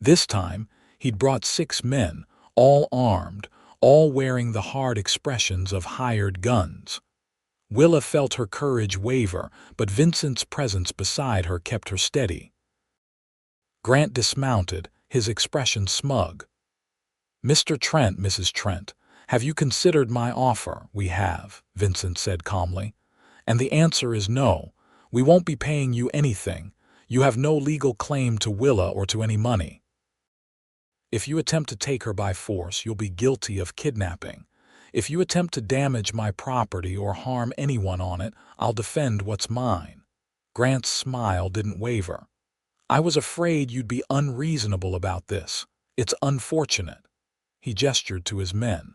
This time, he'd brought 6 men, all armed, all wearing the hard expressions of hired guns. Willa felt her courage waver, but Vincent's presence beside her kept her steady. Grant dismounted, his expression smug. "Mr. Trent, Mrs. Trent, have you considered my offer?" "We have," Vincent said calmly. "And the answer is no. We won't be paying you anything. You have no legal claim to Willa or to any money. If you attempt to take her by force, you'll be guilty of kidnapping. If you attempt to damage my property or harm anyone on it, I'll defend what's mine." Grant's smile didn't waver. "I was afraid you'd be unreasonable about this. It's unfortunate." He gestured to his men.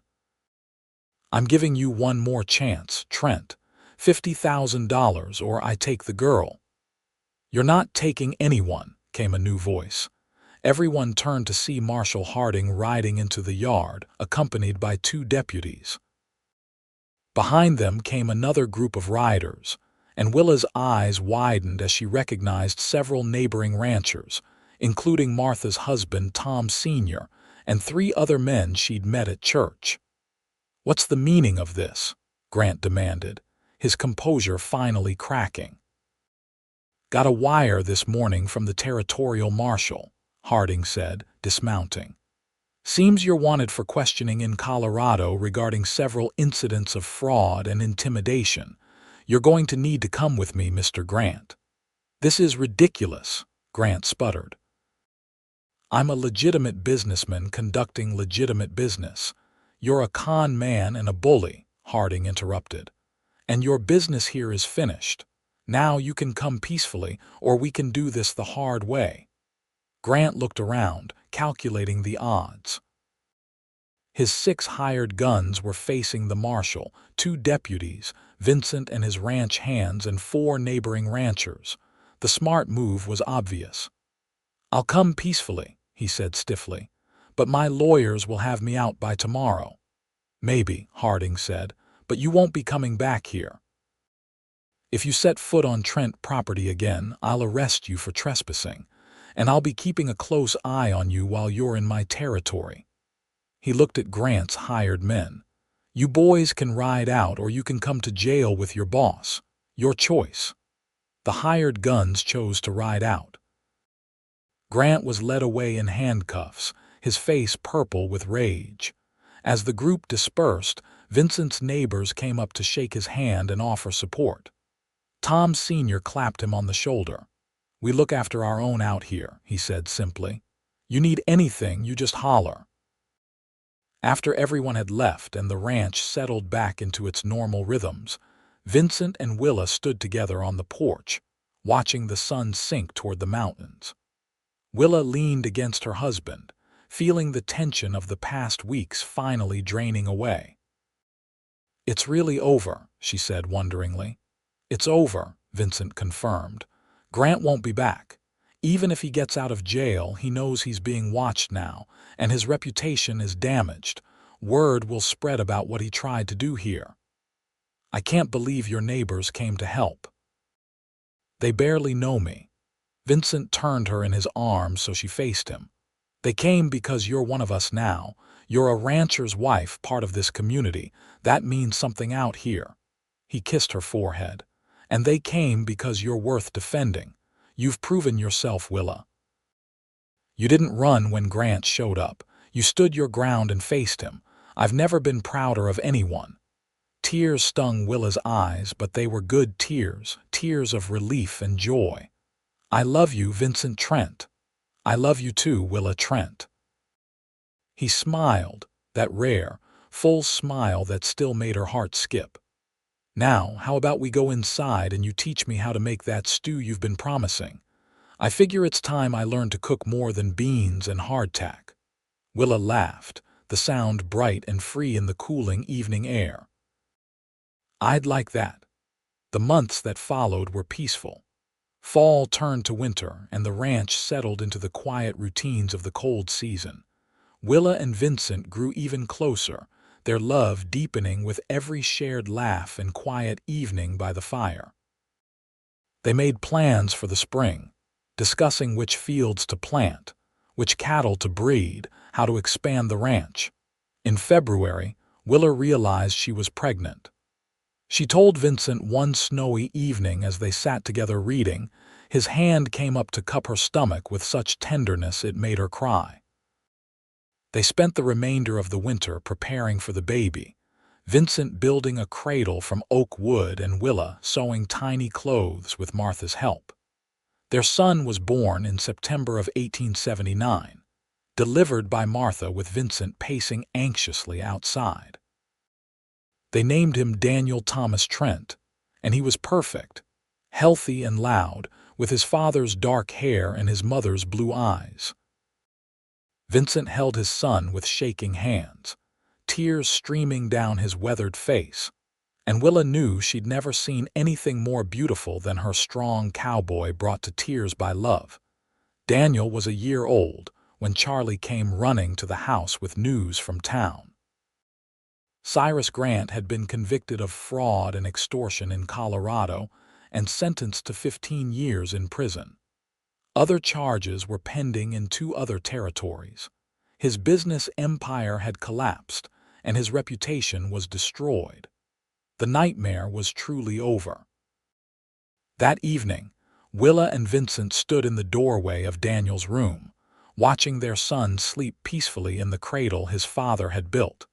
"I'm giving you one more chance, Trent. $50,000 or I take the girl." "You're not taking anyone," came a new voice. Everyone turned to see Marshal Harding riding into the yard, accompanied by 2 deputies. Behind them came another group of riders, and Willa's eyes widened as she recognized several neighboring ranchers, including Martha's husband, Tom Sr., and 3 other men she'd met at church. "What's the meaning of this?" Grant demanded, his composure finally cracking. "Got a wire this morning from the territorial marshal," Harding said, dismounting. "Seems you're wanted for questioning in Colorado regarding several incidents of fraud and intimidation. You're going to need to come with me, Mr. Grant." "This is ridiculous," Grant sputtered. "I'm a legitimate businessman conducting legitimate business. You're a con man and a bully," Harding interrupted. "And your business here is finished. Now you can come peacefully, or we can do this the hard way." Grant looked around, calculating the odds. His 6 hired guns were facing the marshal, 2 deputies, Vincent and his ranch hands, and 4 neighboring ranchers. The smart move was obvious. "I'll come peacefully," he said stiffly, "but my lawyers will have me out by tomorrow." "Maybe," Harding said, "but you won't be coming back here. If you set foot on Trent property again, I'll arrest you for trespassing, and I'll be keeping a close eye on you while you're in my territory." He looked at Grant's hired men. "You boys can ride out or you can come to jail with your boss. Your choice." The hired guns chose to ride out. Grant was led away in handcuffs, his face purple with rage. As the group dispersed, Vincent's neighbors came up to shake his hand and offer support. Tom Sr. clapped him on the shoulder. "We look after our own out here," he said simply. "You need anything, you just holler." After everyone had left and the ranch settled back into its normal rhythms, Vincent and Willa stood together on the porch, watching the sun sink toward the mountains. Willa leaned against her husband, feeling the tension of the past weeks finally draining away. "It's really over," she said wonderingly. "It's over," Vincent confirmed. "Grant won't be back. Even if he gets out of jail, he knows he's being watched now, and his reputation is damaged. Word will spread about what he tried to do here. I can't believe your neighbors came to help." "They barely know me." Vincent turned her in his arms so she faced him. "They came because you're one of us now. You're a rancher's wife, part of this community. That means something out here." He kissed her forehead. "And they came because you're worth defending. You've proven yourself, Willa. You didn't run when Grant showed up. You stood your ground and faced him. I've never been prouder of anyone." Tears stung Willa's eyes, but they were good tears, tears of relief and joy. "I love you, Vincent Trent." "I love you too, Willa Trent." He smiled, that rare, full smile that still made her heart skip. "Now, how about we go inside and you teach me how to make that stew you've been promising? I figure it's time I learned to cook more than beans and hardtack." Willa laughed, the sound bright and free in the cooling evening air. "I'd like that." The months that followed were peaceful. Fall turned to winter, and the ranch settled into the quiet routines of the cold season. Willa and Vincent grew even closer, their love deepening with every shared laugh and quiet evening by the fire. They made plans for the spring, discussing which fields to plant, which cattle to breed, how to expand the ranch. In February, Willa realized she was pregnant. She told Vincent one snowy evening as they sat together reading. His hand came up to cup her stomach with such tenderness it made her cry. They spent the remainder of the winter preparing for the baby, Vincent building a cradle from oak wood and Willa sewing tiny clothes with Martha's help. Their son was born in September of 1879, delivered by Martha with Vincent pacing anxiously outside. They named him Daniel Thomas Trent, and he was perfect, healthy and loud, with his father's dark hair and his mother's blue eyes. Vincent held his son with shaking hands, tears streaming down his weathered face, and Willa knew she'd never seen anything more beautiful than her strong cowboy brought to tears by love. Daniel was a year old when Charlie came running to the house with news from town. Cyrus Grant had been convicted of fraud and extortion in Colorado and sentenced to 15 years in prison. Other charges were pending in 2 other territories. His business empire had collapsed, and his reputation was destroyed. The nightmare was truly over. That evening, Willa and Vincent stood in the doorway of Daniel's room, watching their son sleep peacefully in the cradle his father had built.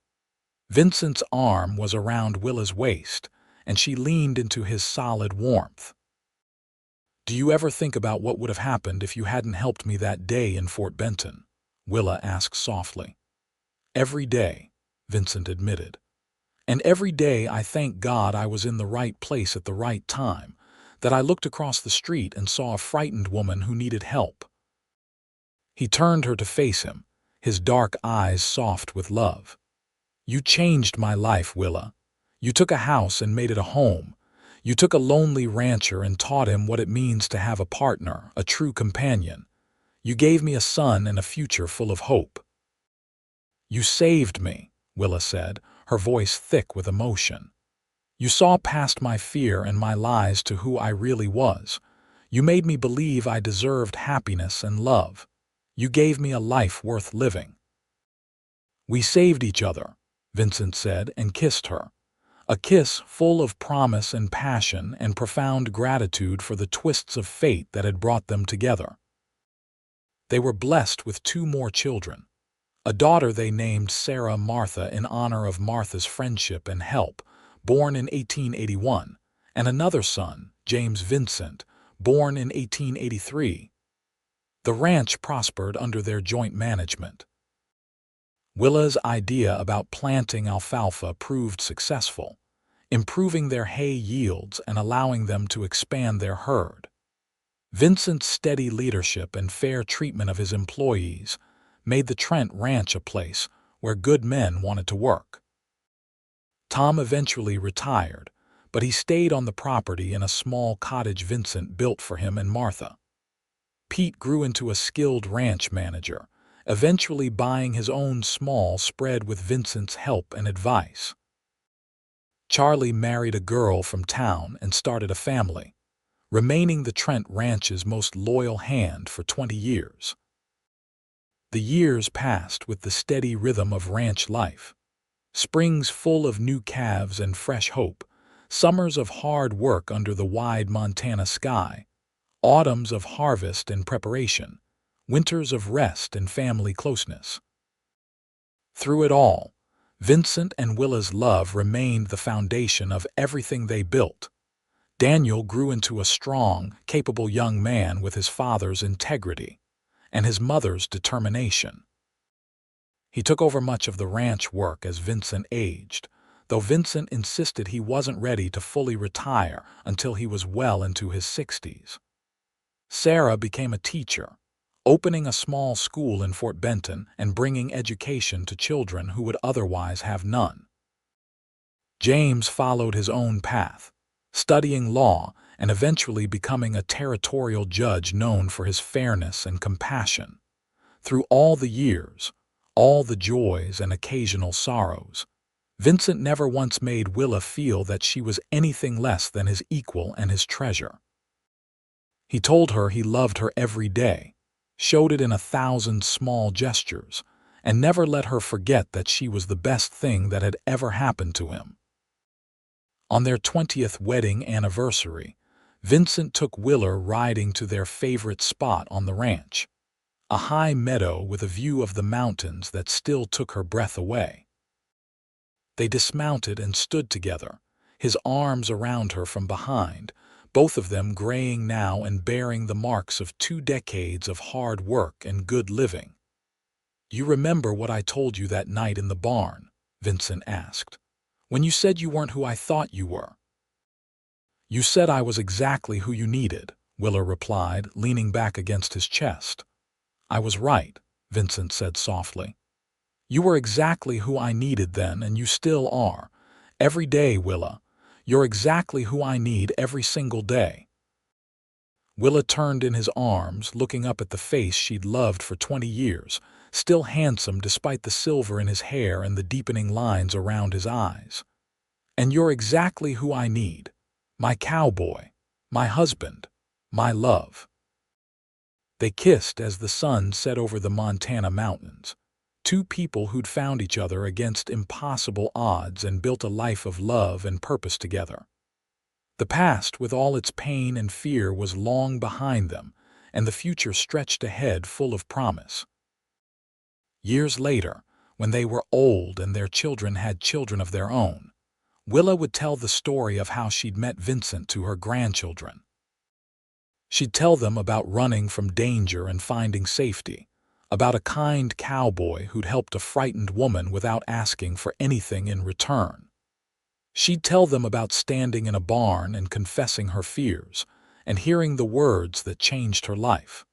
Vincent's arm was around Willa's waist, and she leaned into his solid warmth. "Do you ever think about what would have happened if you hadn't helped me that day in Fort Benton?" Willa asked softly. "Every day," Vincent admitted. "And every day I thank God I was in the right place at the right time, that I looked across the street and saw a frightened woman who needed help." He turned her to face him, his dark eyes soft with love. "You changed my life, Willa. You took a house and made it a home. You took a lonely rancher and taught him what it means to have a partner, a true companion. You gave me a son and a future full of hope." "You saved me," Willa said, her voice thick with emotion. "You saw past my fear and my lies to who I really was. You made me believe I deserved happiness and love. You gave me a life worth living." "We saved each other," Vincent said and kissed her. A kiss full of promise and passion and profound gratitude for the twists of fate that had brought them together. They were blessed with 2 more children. A daughter they named Sarah Martha in honor of Martha's friendship and help, born in 1881, and another son, James Vincent, born in 1883. The ranch prospered under their joint management. Willa's idea about planting alfalfa proved successful, improving their hay yields and allowing them to expand their herd. Vincent's steady leadership and fair treatment of his employees made the Trent Ranch a place where good men wanted to work. Tom eventually retired, but he stayed on the property in a small cottage Vincent built for him and Martha. Pete grew into a skilled ranch manager, eventually buying his own small spread with Vincent's help and advice. Charlie married a girl from town and started a family, remaining the Trent Ranch's most loyal hand for 20 years. The years passed with the steady rhythm of ranch life. Springs full of new calves and fresh hope, summers of hard work under the wide Montana sky, autumns of harvest and preparation, winters of rest and family closeness. Through it all, Vincent and Willa's love remained the foundation of everything they built. Daniel grew into a strong, capable young man with his father's integrity and his mother's determination. He took over much of the ranch work as Vincent aged, though Vincent insisted he wasn't ready to fully retire until he was well into his 60s. Sarah became a teacher, opening a small school in Fort Benton and bringing education to children who would otherwise have none. James followed his own path, studying law and eventually becoming a territorial judge known for his fairness and compassion. Through all the years, all the joys and occasional sorrows, Vincent never once made Willa feel that she was anything less than his equal and his treasure. He told her he loved her every day, showed it in 1,000 small gestures, and never let her forget that she was the best thing that had ever happened to him. On their 20th wedding anniversary, Vincent took Willa riding to their favorite spot on the ranch, a high meadow with a view of the mountains that still took her breath away. They dismounted and stood together, his arms around her from behind, both of them graying now and bearing the marks of 2 decades of hard work and good living. "You remember what I told you that night in the barn?" Vincent asked. "When you said you weren't who I thought you were." "You said I was exactly who you needed," Willa replied, leaning back against his chest. "I was right," Vincent said softly. "You were exactly who I needed then, and you still are. Every day, Willa. You're exactly who I need every single day." Willa turned in his arms, looking up at the face she'd loved for 20 years, still handsome despite the silver in his hair and the deepening lines around his eyes. "And you're exactly who I need. My cowboy, my husband, my love." They kissed as the sun set over the Montana mountains, 2 people who'd found each other against impossible odds and built a life of love and purpose together. The past, with all its pain and fear, was long behind them, and the future stretched ahead full of promise. Years later, when they were old and their children had children of their own, Willa would tell the story of how she'd met Vincent to her grandchildren. She'd tell them about running from danger and finding safety, about a kind cowboy who'd helped a frightened woman without asking for anything in return. She'd tell them about standing in a barn and confessing her fears, and hearing the words that changed her life.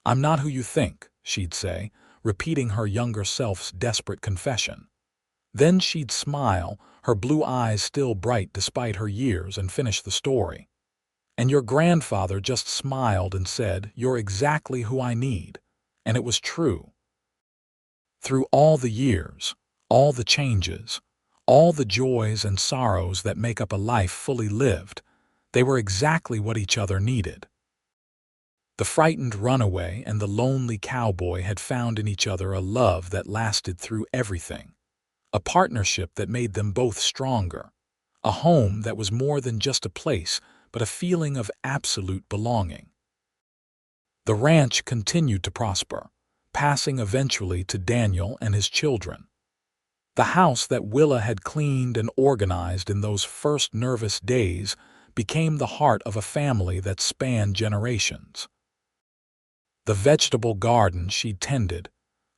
"I'm not who you think," she'd say, repeating her younger self's desperate confession. Then she'd smile, her blue eyes still bright despite her years, and finish the story. "And your grandfather just smiled and said, 'You're exactly who I need.' And it was true." Through all the years, all the changes, all the joys and sorrows that make up a life fully lived, they were exactly what each other needed. The frightened runaway and the lonely cowboy had found in each other a love that lasted through everything, a partnership that made them both stronger, a home that was more than just a place but a feeling of absolute belonging. The ranch continued to prosper, passing eventually to Daniel and his children. The house that Willa had cleaned and organized in those first nervous days became the heart of a family that spanned generations. The vegetable garden she tended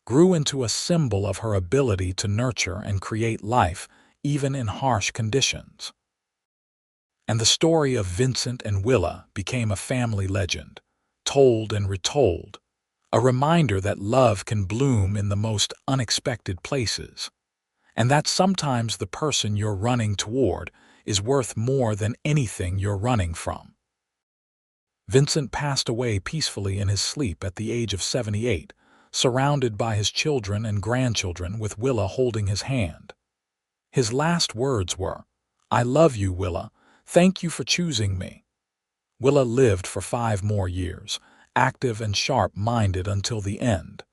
grew into a symbol of her ability to nurture and create life even in harsh conditions. And the story of Vincent and Willa became a family legend, told and retold, a reminder that love can bloom in the most unexpected places, and that sometimes the person you're running toward is worth more than anything you're running from. Vincent passed away peacefully in his sleep at the age of 78, surrounded by his children and grandchildren with Willa holding his hand. His last words were, "I love you, Willa. Thank you for choosing me." Willa lived for 5 more years, active and sharp-minded until the end.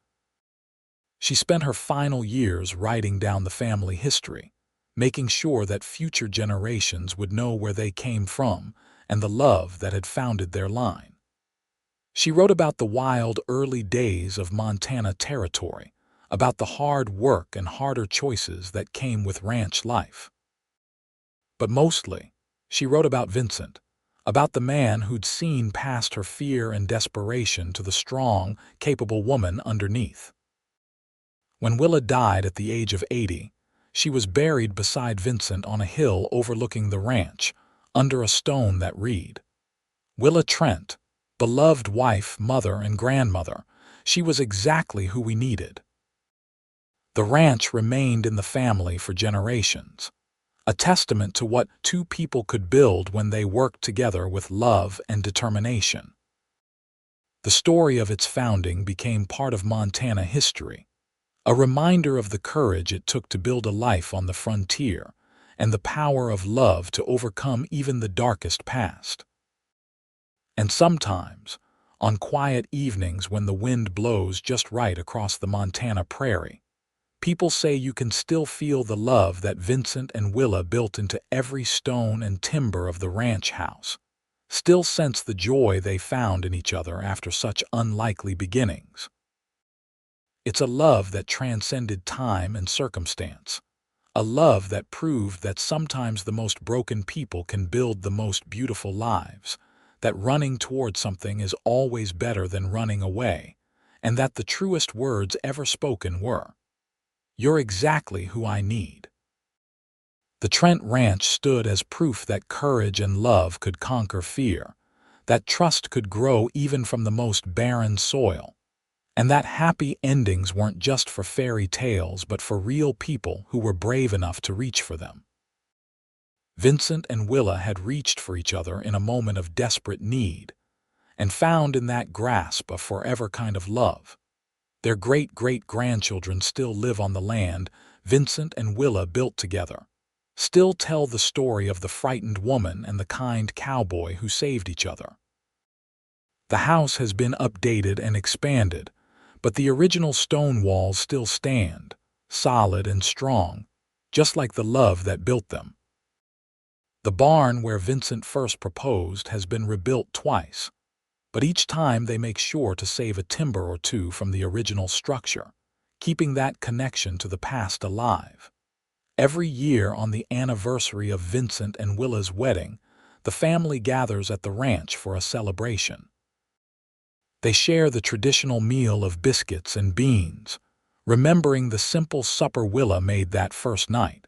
She spent her final years writing down the family history, making sure that future generations would know where they came from and the love that had founded their line. She wrote about the wild early days of Montana territory, about the hard work and harder choices that came with ranch life. But mostly, she wrote about Vincent, about the man who'd seen past her fear and desperation to the strong, capable woman underneath. When Willa died at the age of 80, she was buried beside Vincent on a hill overlooking the ranch, under a stone that read, "Willa Trent, beloved wife, mother, and grandmother, she was exactly who we needed." The ranch remained in the family for generations, a testament to what 2 people could build when they worked together with love and determination. The story of its founding became part of Montana history, a reminder of the courage it took to build a life on the frontier and the power of love to overcome even the darkest past. And sometimes, on quiet evenings when the wind blows just right across the Montana prairie, people say you can still feel the love that Vincent and Willa built into every stone and timber of the ranch house, still sense the joy they found in each other after such unlikely beginnings. It's a love that transcended time and circumstance, a love that proved that sometimes the most broken people can build the most beautiful lives, that running toward something is always better than running away, and that the truest words ever spoken were, "You're exactly who I need." The Trent Ranch stood as proof that courage and love could conquer fear, that trust could grow even from the most barren soil, and that happy endings weren't just for fairy tales but for real people who were brave enough to reach for them. Vincent and Willa had reached for each other in a moment of desperate need, and found in that grasp a forever kind of love. Their great-great-grandchildren still live on the land Vincent and Willa built together, still tell the story of the frightened woman and the kind cowboy who saved each other. The house has been updated and expanded, but the original stone walls still stand, solid and strong, just like the love that built them. The barn where Vincent first proposed has been rebuilt twice, but each time they make sure to save a timber or two from the original structure, keeping that connection to the past alive. Every year on the anniversary of Vincent and Willa's wedding, the family gathers at the ranch for a celebration. They share the traditional meal of biscuits and beans, remembering the simple supper Willa made that first night.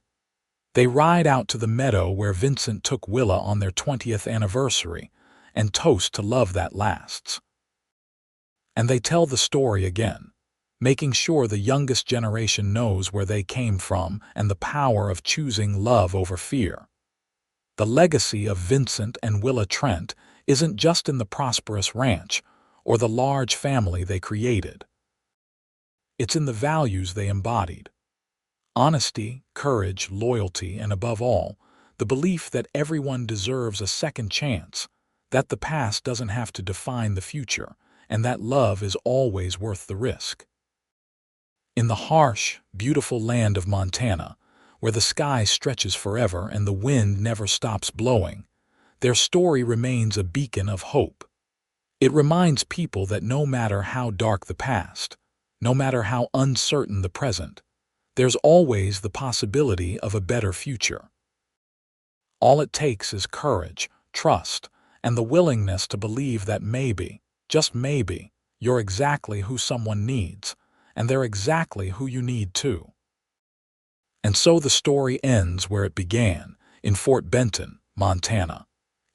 They ride out to the meadow where Vincent took Willa on their 20th anniversary and toast to love that lasts. And they tell the story again, making sure the youngest generation knows where they came from and the power of choosing love over fear. The legacy of Vincent and Willa Trent isn't just in the prosperous ranch or the large family they created. It's in the values they embodied: honesty, courage, loyalty, and above all, the belief that everyone deserves a second chance, that the past doesn't have to define the future, and that love is always worth the risk. In the harsh, beautiful land of Montana, where the sky stretches forever and the wind never stops blowing, their story remains a beacon of hope. It reminds people that no matter how dark the past, no matter how uncertain the present, there's always the possibility of a better future. All it takes is courage, trust, and the willingness to believe that maybe, just maybe, you're exactly who someone needs, and they're exactly who you need too. And so the story ends where it began, in Fort Benton, Montana.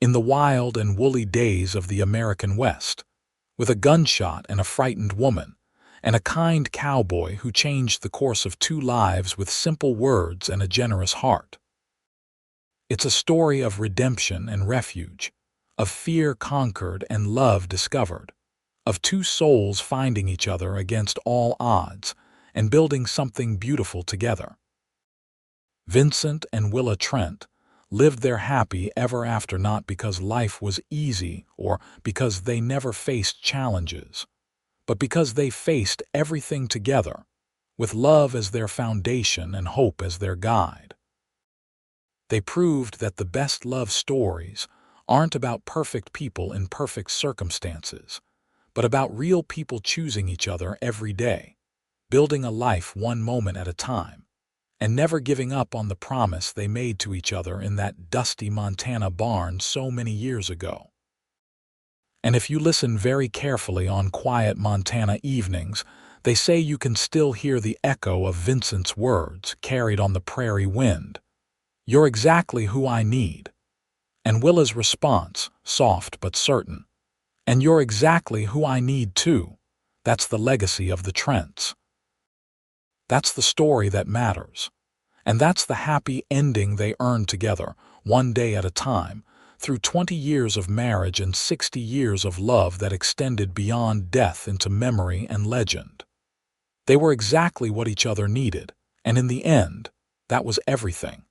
in the wild and woolly days of the American West, with a gunshot and a frightened woman, and a kind cowboy who changed the course of two lives with simple words and a generous heart. It's a story of redemption and refuge, of fear conquered and love discovered, of two souls finding each other against all odds and building something beautiful together. Vincent and Willa Trent lived their happy ever after, not because life was easy or because they never faced challenges, but because they faced everything together, with love as their foundation and hope as their guide. They proved that the best love stories aren't about perfect people in perfect circumstances, but about real people choosing each other every day, building a life one moment at a time, and never giving up on the promise they made to each other in that dusty Montana barn so many years ago. And if you listen very carefully on quiet Montana evenings, they say you can still hear the echo of Vincent's words carried on the prairie wind. "You're exactly who I need." And Willa's response, soft but certain, "And you're exactly who I need too." That's the legacy of the Trents. That's the story that matters. And that's the happy ending they earned together, one day at a time, through 20 years of marriage and 60 years of love that extended beyond death into memory and legend. They were exactly what each other needed, and in the end, that was everything.